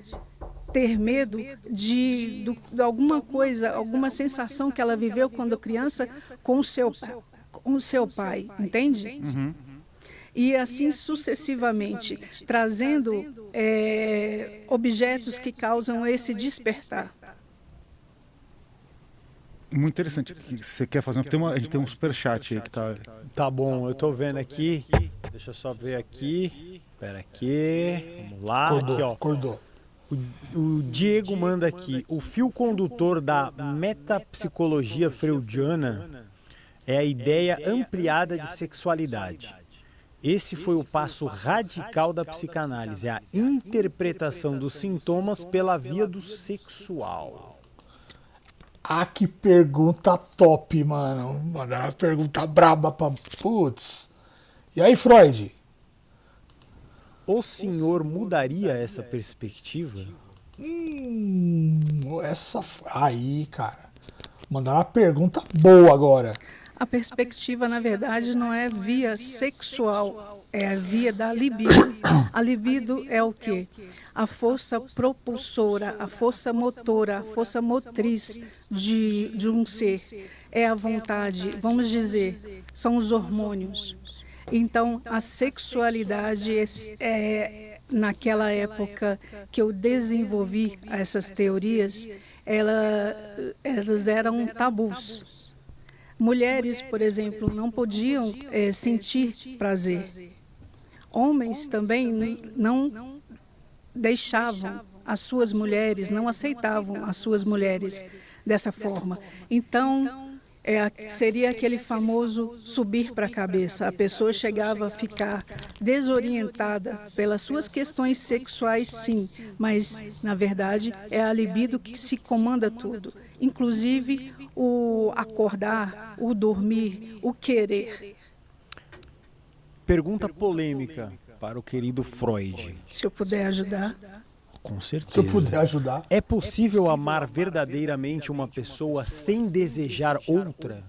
ter medo de alguma coisa, alguma sensação que ela viveu quando criança com o seu pai, entende? Uhum. E assim sucessivamente, trazendo objetos que causam esse despertar. Muito interessante. Você quer fazer? A gente tem um superchat aí que tá. Tá bom, eu tô vendo aqui. Deixa eu só ver aqui. Espera aqui. Vamos lá. Aqui, ó. Acordou. O Diego manda aqui. O fio condutor da metapsicologia freudiana é a ideia ampliada de sexualidade. Esse foi o passo radical da psicanálise, a interpretação dos sintomas pela via do sexual. Ah, que pergunta top, mano. Mandar uma pergunta braba pra... Putz. E aí, Freud? O senhor mudaria essa perspectiva? Essa... Aí, cara. Mandar uma pergunta boa agora. A perspectiva, na verdade, não é via sexual, é a via da libido. A libido é o quê? A força propulsora, a força motora, a força motriz de um ser. É a vontade, vamos dizer, são os hormônios. Então, a sexualidade naquela época que eu desenvolvi essas teorias, elas eram tabus. Mulheres, por exemplo, não podiam sentir prazer. Homens também não deixavam as suas mulheres, não aceitavam as suas mulheres dessa forma. Então, seria aquele famoso subir para a cabeça. A pessoa chegava a ficar desorientada pelas suas questões sexuais, sim, mas, na verdade, é a libido que se comanda tudo. Inclusive, o acordar, o dormir, o querer. Pergunta polêmica para o querido Freud. Se eu puder ajudar. Com certeza. Se eu puder ajudar. É possível amar verdadeiramente uma pessoa sem desejar outra?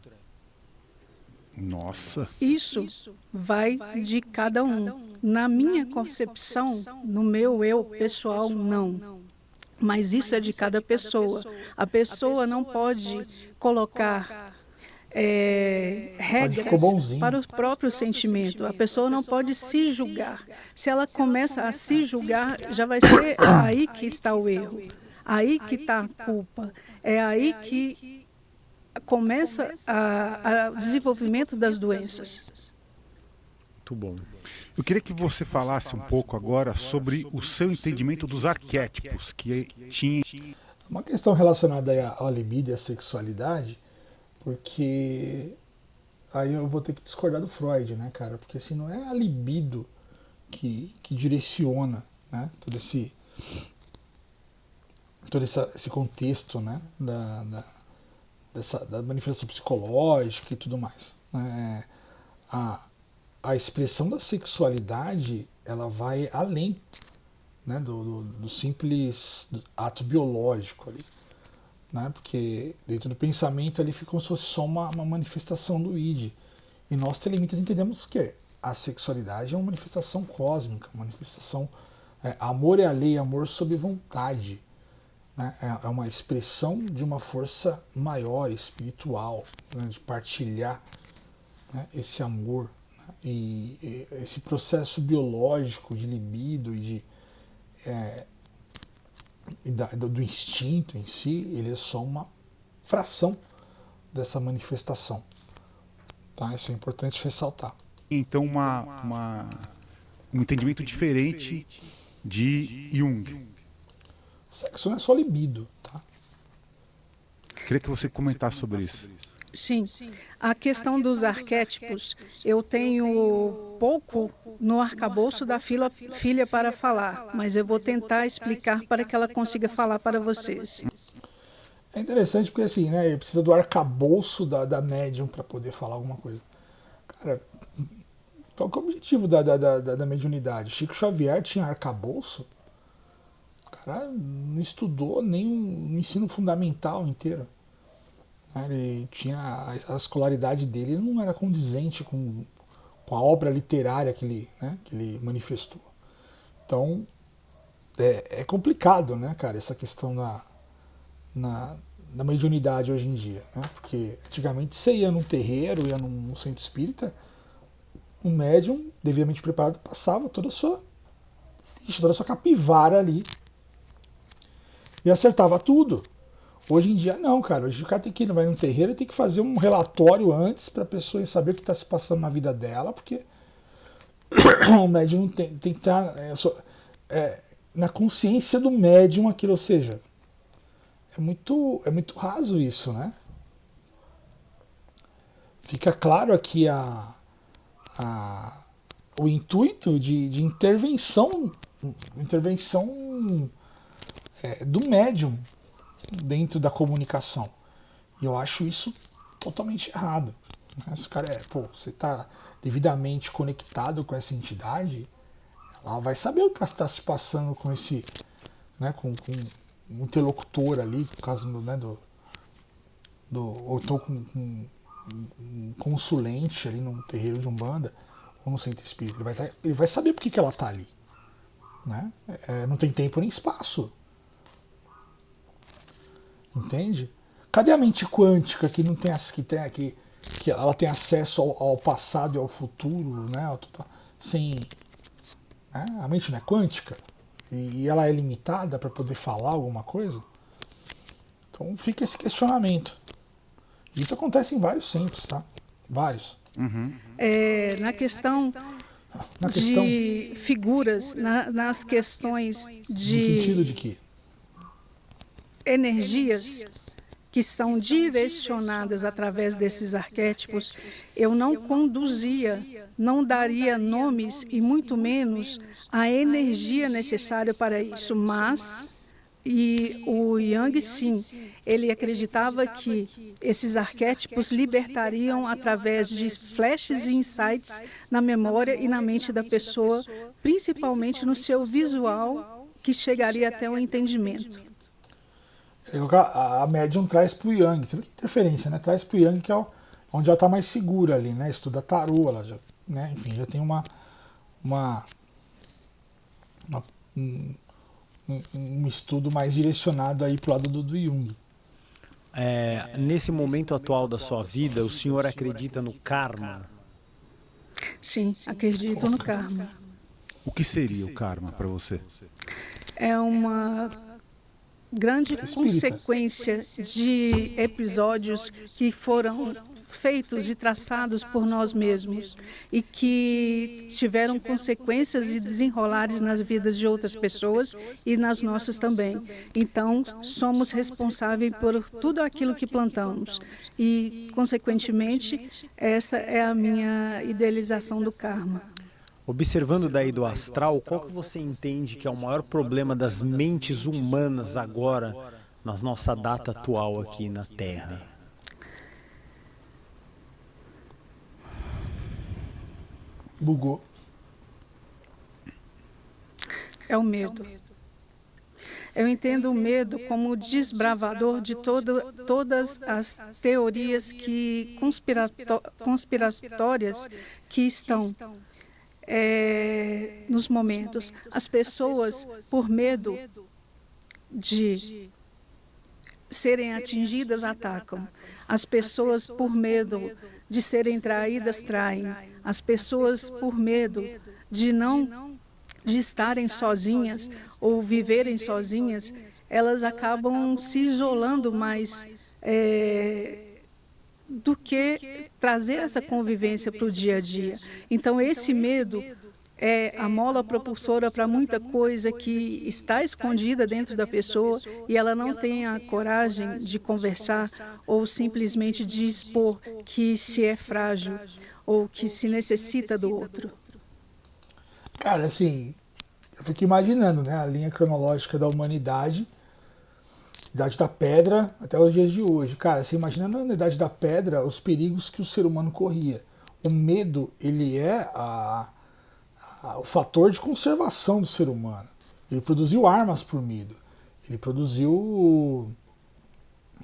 Nossa. Isso vai de cada um. Na minha concepção, no meu eu pessoal, não. Mas isso é de cada pessoa. A pessoa não pode colocar regras para o próprio sentimento. A pessoa não pode se julgar. Se ela começa a se julgar, já vai ser aí que está o erro. Aí que está a culpa. É aí que começa o desenvolvimento das doenças. Muito bom. Eu queria que você falasse um pouco agora sobre o seu entendimento dos arquétipos que tinha. Uma questão relacionada à libido e à sexualidade, porque aí eu vou ter que discordar do Freud, né, cara? Porque assim, não é a libido que direciona, né, todo esse contexto, né, da manifestação psicológica e tudo mais. A expressão da sexualidade, ela vai além, né, do simples ato biológico ali, né, porque dentro do pensamento ali fica como se fosse só uma manifestação do id. E nós telemitas entendemos que a sexualidade é uma manifestação cósmica, uma manifestação... amor é a lei, amor sob vontade. Né, é uma expressão de uma força maior, espiritual, né, de partilhar, né, esse amor. E esse processo biológico de libido e do instinto em si, ele é só uma fração dessa manifestação. Tá? Isso é importante ressaltar. Então, um entendimento diferente de Jung. Sexo não é só libido, tá? Queria que você comentasse sobre isso. Sim, a questão dos arquétipos, eu tenho pouco no arcabouço da filha para falar, mas eu vou tentar explicar para que ela consiga falar para vocês. É interessante porque assim, né? Ele precisa do arcabouço da médium para poder falar alguma coisa. Cara, qual que é o objetivo da mediunidade? Chico Xavier tinha arcabouço? O cara não estudou nem o ensino fundamental inteiro. Ele tinha a escolaridade dele não era condizente com a obra literária que ele manifestou. Então é complicado, né, cara, essa questão na mediunidade hoje em dia, né? Porque antigamente você ia num terreiro, ia num centro espírita, um médium devidamente preparado passava toda a sua capivara ali e acertava tudo. Hoje em dia não, cara. Hoje o cara tem que ir, vai num terreiro e tem que fazer um relatório antes para a pessoa saber o que está se passando na vida dela, porque o médium tem que estar na consciência do médium aquilo, ou seja, é muito raso isso, né? Fica claro aqui o intuito de intervenção do médium dentro da comunicação. E eu acho isso totalmente errado. Esse cara você está devidamente conectado com essa entidade, ela vai saber o que está se passando com esse, né, com um interlocutor ali, no caso, né, ou então com um consulente ali num terreiro de Umbanda ou no centro espírita. Ele vai saber por que ela está ali. Né? Não tem tempo nem espaço. Entende? Cadê a mente quântica que não tem que ela tem acesso ao passado e ao futuro, né? Sem, né? A mente não é quântica e ela é limitada para poder falar alguma coisa. Então fica esse questionamento. Isso acontece em vários centros, tá? Vários. Uhum. Na questão de figuras, nas questões de... No sentido de quê? Energias que são direcionadas através desses arquétipos, eu não conduzia, não daria nomes e muito menos a energia necessária para isso, mas o Jung, sim, ele acreditava que esses arquétipos libertariam através de flashes e insights na memória e na mente da pessoa, principalmente no seu visual, que chegaria até o entendimento. A médium traz pro Jung, você vê que interferência, né? Traz pro Jung, que é onde ela está mais segura ali, né? Estuda tarô, ela já, né? Enfim, já tem um estudo mais direcionado aí pro lado do Jung. Nesse momento atual da sua vida, o senhor acredita no karma? Sim, acredito no karma. O que seria o karma para você? É uma grande consequência de episódios que foram feitos e traçados por nós mesmos e que tiveram consequências e desenrolares nas vidas de outras pessoas e nas nossas também. Então, somos responsáveis por tudo aquilo que plantamos e, consequentemente, essa é a minha idealização do karma. Observando daí do astral, qual que você entende que é o maior problema das mentes humanas agora, na nossa data atual aqui na Terra? Bugou. É o medo. Eu entendo o medo como o desbravador de todas as teorias conspiratórias que estão nos momentos. As pessoas, por medo de serem atingidas, atacam. As pessoas, por medo de serem traídas, traem. As pessoas, por medo de estarem sozinhas ou viverem sozinhas, elas acabam se isolando mais do que trazer essa convivência para o dia a dia. Então, esse medo é a mola propulsora para muita coisa que está escondida dentro da pessoa e ela não tem a coragem de conversar ou simplesmente de expor que se é frágil ou que se necessita do outro. Cara, assim, eu fico imaginando, né, a linha cronológica da humanidade, Idade da Pedra até os dias de hoje. Cara, você imagina na Idade da Pedra os perigos que o ser humano corria. O medo, ele é o fator de conservação do ser humano. Ele produziu armas por medo. Ele produziu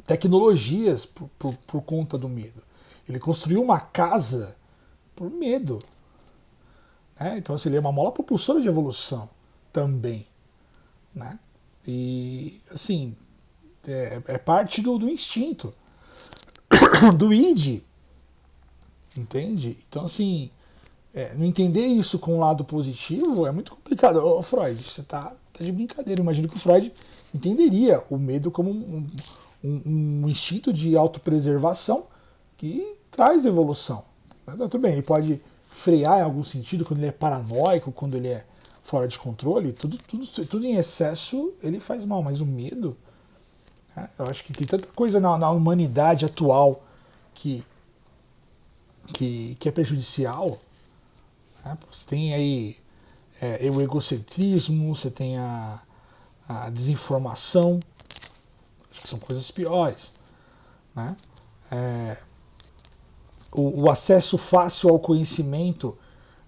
tecnologias por conta do medo. Ele construiu uma casa por medo. Né? Então, assim, ele é uma mola propulsora de evolução também. Né? E, assim, é parte do instinto, do id. Entende? Então, assim, não entender isso com um lado positivo é muito complicado. Ô, Freud, você tá de brincadeira. Imagino que o Freud entenderia o medo como um instinto de autopreservação que traz evolução. Mas tudo bem, ele pode frear em algum sentido quando ele é paranoico, quando ele é fora de controle. Tudo em excesso ele faz mal, mas o medo, né, eu acho que tem tanta coisa na humanidade atual que é prejudicial. Né? Você tem aí o egocentrismo, você tem a desinformação, acho que são coisas piores. Né? O acesso fácil ao conhecimento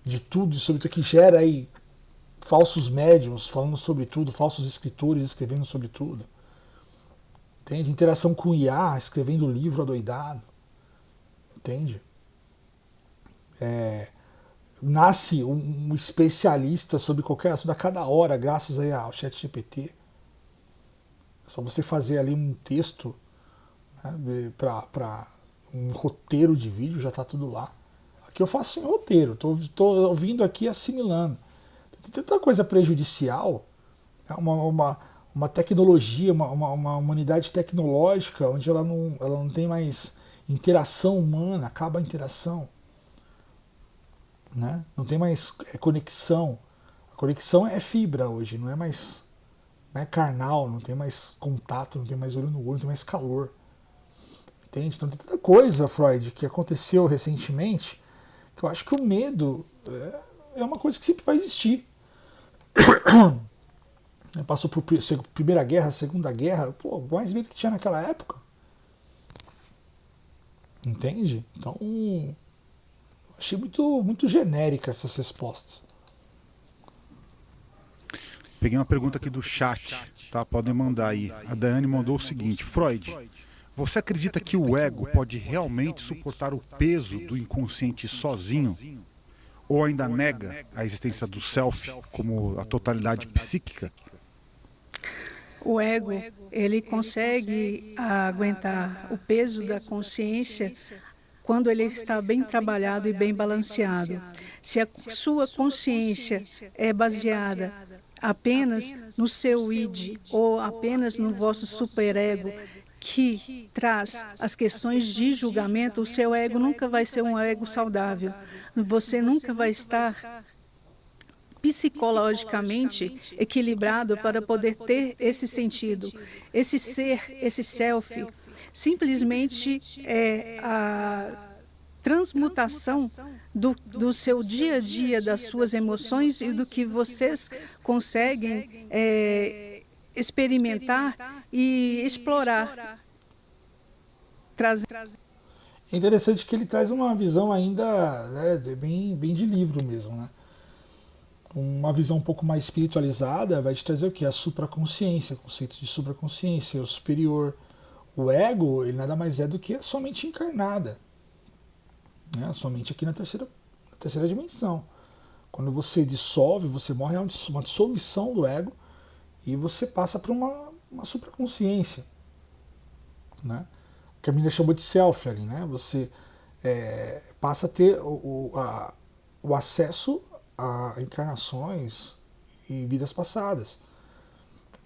de tudo, sobre o que gera aí falsos médiums falando sobre tudo, falsos escritores escrevendo sobre tudo. Entende? Interação com IA, escrevendo livro adoidado. Entende? Nasce um especialista sobre qualquer assunto a cada hora, graças aí ao ChatGPT. É só você fazer ali um texto, né, para um roteiro de vídeo, já está tudo lá. Aqui eu faço sem roteiro, estou ouvindo aqui assimilando. Tem tanta coisa prejudicial, né, uma tecnologia, uma humanidade tecnológica onde ela não tem mais interação humana, acaba a interação. Né? Não tem mais conexão. A conexão é fibra hoje, não é mais, não é carnal, não tem mais contato, não tem mais olho no olho, não tem mais calor. Entende? Então tem tanta coisa, Freud, que aconteceu recentemente, que eu acho que o medo é uma coisa que sempre vai existir. Passou por Primeira Guerra, Segunda Guerra, pô, mais medo que tinha naquela época. Entende? Então, achei muito genérica essas respostas. Peguei uma pergunta aqui do chat, tá? Podem mandar aí. A Daiane mandou o seguinte: Freud, você acredita que o ego pode realmente suportar o peso do inconsciente sozinho? Ou ainda nega a existência do self como a totalidade psíquica? O ego, ele consegue aguentar o peso da consciência quando ele está bem trabalhado e bem balanceado. Se a sua consciência é baseada apenas no seu id ou apenas no vosso superego, que traz as questões de julgamento, o seu ego nunca vai ser um ego saudável. Você nunca vai estar psicologicamente equilibrado para poder ter esse sentido. Esse ser, esse self, simplesmente é a transmutação do seu dia a dia, das suas emoções e do que vocês conseguem experimentar e explorar. É interessante que ele traz uma visão ainda, né, bem de livro mesmo, né? Uma visão um pouco mais espiritualizada vai te trazer o quê? A supraconsciência, o conceito de supraconsciência, o superior. O ego, ele nada mais é do que a sua mente encarnada, né? A sua mente aqui na terceira dimensão. Quando você dissolve, você morre, é uma dissolução do ego e você passa para uma supraconsciência, né? Que a menina chamou de self ali, né? Você passa a ter o acesso a encarnações e vidas passadas.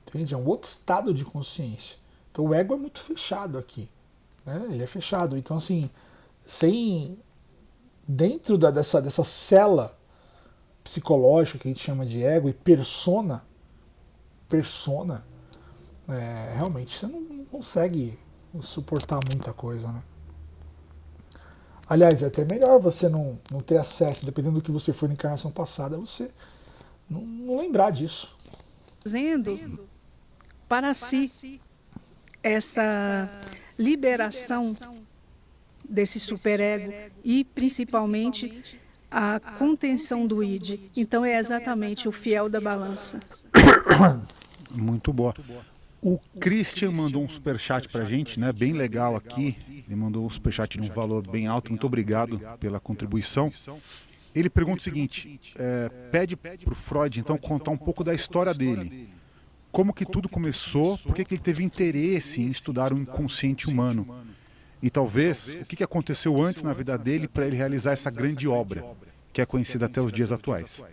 Entende? É um outro estado de consciência. Então o ego é muito fechado aqui, né? Ele é fechado. Então, assim, dentro dessa cela psicológica que a gente chama de ego e persona, realmente você não consegue suportar muita coisa, né? Aliás, é até melhor você não ter acesso, dependendo do que você for na encarnação passada, você não lembrar disso. Trazendo para si essa liberação desse superego e principalmente a contenção do id. Então é exatamente o fiel da balança. Muito boa. O Christian mandou um superchat pra gente, né? Bem legal aqui. Ele mandou um superchat de um valor bem alto. Muito obrigado pela contribuição. Ele pergunta o seguinte: pede pro Freud, então, contar um pouco da história dele. Como que tudo começou, por que ele teve interesse em estudar o inconsciente humano? E talvez, o que aconteceu antes na vida dele para ele realizar essa grande obra, que é conhecida até os dias atuais.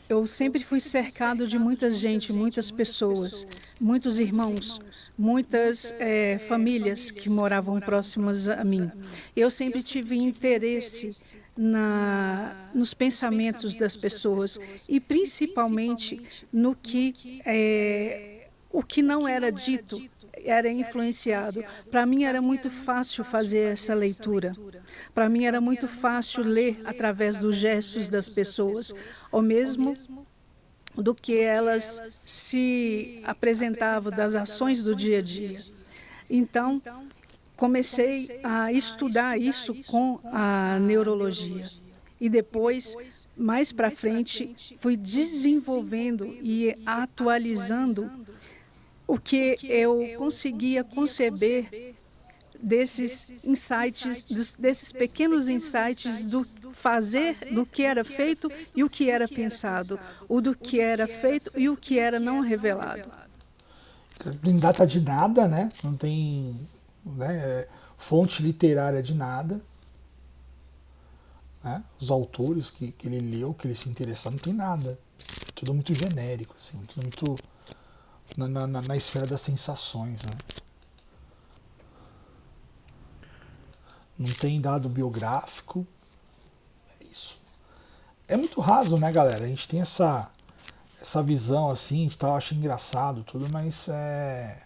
Eu sempre fui cercado de muita gente, muitas pessoas, muitos irmãos, muitas famílias que moravam próximas a mim. Eu sempre tive interesse nos pensamentos das pessoas e principalmente no que o que não era dito era influenciado. Para mim era muito fácil fazer essa leitura. Para mim era muito fácil ler através dos gestos das pessoas, ou mesmo do que elas se apresentavam, das ações do dia a dia. Então, comecei a estudar isso com a neurologia. E depois, mais para frente, fui desenvolvendo e atualizando o que eu conseguia conceber desses insights, desses pequenos insights do fazer, do que era feito e o que era pensado, o do que era feito e o que era não revelado. Em data de nada, né? Não tem, né, fonte literária de nada. Né? Os autores que ele leu, que ele se interessou, não tem nada. Tudo muito genérico, assim, tudo muito na esfera das sensações, né? Não tem dado biográfico. É isso. É muito raso, né, galera? A gente tem essa visão assim, a gente acha engraçado tudo, mas é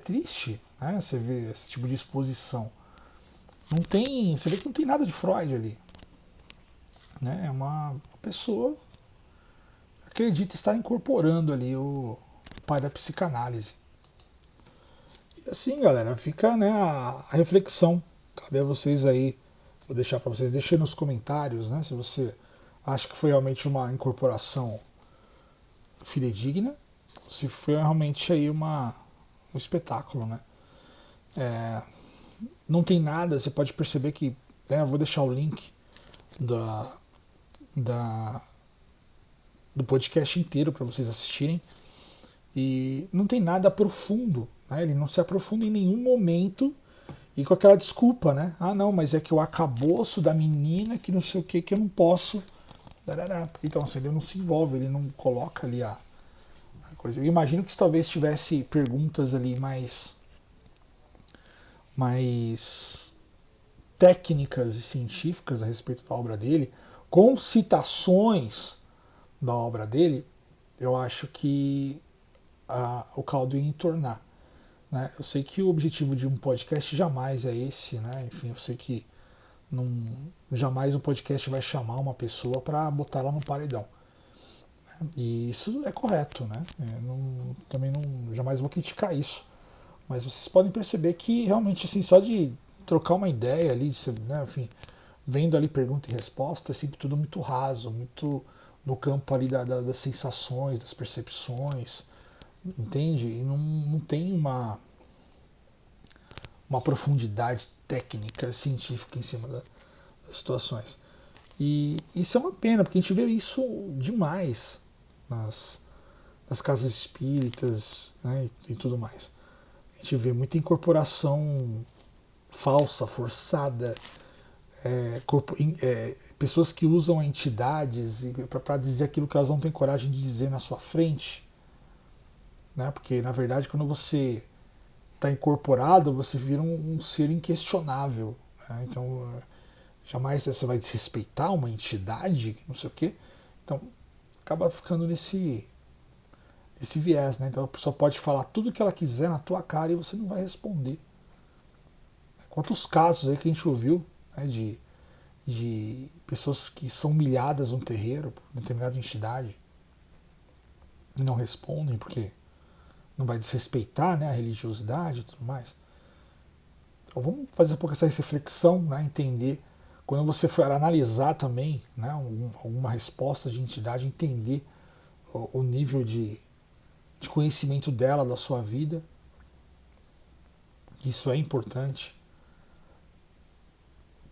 triste, né? Você vê esse tipo de exposição. Não tem, você vê que não tem nada de Freud ali, né? É uma pessoa que acredita estar incorporando ali o pai da psicanálise. E assim, galera, fica, né, a reflexão. Cabe a vocês aí, vou deixar para vocês, deixem nos comentários, né, se você acha que foi realmente uma incorporação fidedigna, se foi realmente aí um espetáculo, né. Não tem nada, você pode perceber que, né, eu vou deixar o link do podcast inteiro para vocês assistirem, e não tem nada profundo, né, ele não se aprofunda em nenhum momento. E com aquela desculpa, né? Ah, não, mas é que o arcabouço da menina que não sei o que eu não posso. Então, assim, ele não se envolve, ele não coloca ali a coisa. Eu imagino que se talvez tivesse perguntas ali mais técnicas e científicas a respeito da obra dele, com citações da obra dele, eu acho que o caldo ia entornar. Né? Eu sei que o objetivo de um podcast jamais é esse, né? Enfim, eu sei que jamais um podcast vai chamar uma pessoa para botar lá no paredão. E isso é correto, né? Também jamais vou criticar isso. Mas vocês podem perceber que realmente, assim, só de trocar uma ideia ali, né? Enfim, vendo ali pergunta e resposta, é sempre tudo muito raso, muito no campo ali das sensações, das percepções. Entende? E não tem uma profundidade técnica, científica em cima das situações. E isso é uma pena, porque a gente vê isso demais nas casas espíritas, né, e tudo mais. A gente vê muita incorporação falsa, forçada, pessoas que usam entidades para dizer aquilo que elas não têm coragem de dizer na sua frente. Né? Porque, na verdade, quando você está incorporado, você vira um ser inquestionável. Né? Então, Jamais você vai desrespeitar uma entidade, não sei o quê. Então, acaba ficando nesse viés, né? Então a pessoa pode falar tudo que ela quiser na tua cara e você não vai responder. Quantos casos aí que a gente ouviu, né, de pessoas que são humilhadas no terreiro por determinada entidade e não respondem porque não vai desrespeitar, né, a religiosidade e tudo mais. Então vamos fazer um pouco essa reflexão, né, entender, quando você for analisar também, né, alguma resposta de entidade, entender o nível de conhecimento dela, da sua vida. Isso é importante.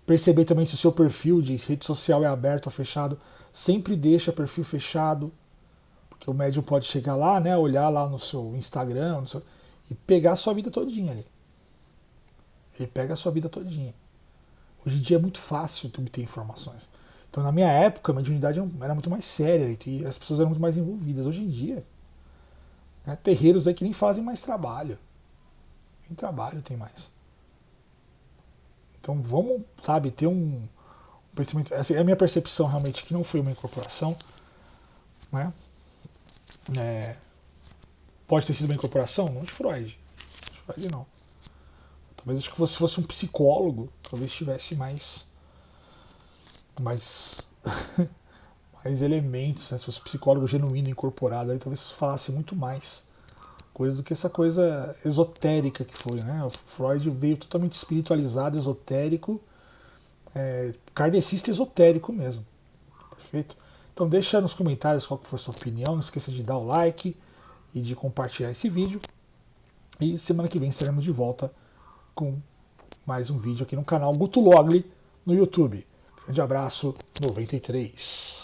Perceber também se o seu perfil de rede social é aberto ou fechado. Sempre deixa perfil fechado, porque o médium pode chegar lá, né, olhar lá no seu Instagram e pegar a sua vida todinha ali. Ele pega a sua vida todinha. Hoje em dia é muito fácil tu obter informações. Então, na minha época, a mediunidade era muito mais séria e as pessoas eram muito mais envolvidas. Hoje em dia, né, terreiros aí que nem fazem mais trabalho. Nem trabalho tem mais. Então vamos, sabe, ter um pensamento. Essa é a minha percepção realmente, que não foi uma incorporação, né? Pode ter sido uma incorporação? Não de Freud. De Freud não. Talvez acho que se fosse um psicólogo, talvez tivesse mais mais elementos, né? Se fosse um psicólogo genuíno, incorporado, aí talvez falasse muito mais coisa do que essa coisa esotérica que foi, né? O Freud veio totalmente espiritualizado, esotérico, kardecista esotérico mesmo. Perfeito? Então deixa nos comentários qual que foi a sua opinião, não esqueça de dar o like e de compartilhar esse vídeo. E semana que vem estaremos de volta com mais um vídeo aqui no canal Guto Logli no YouTube. Grande abraço, 93.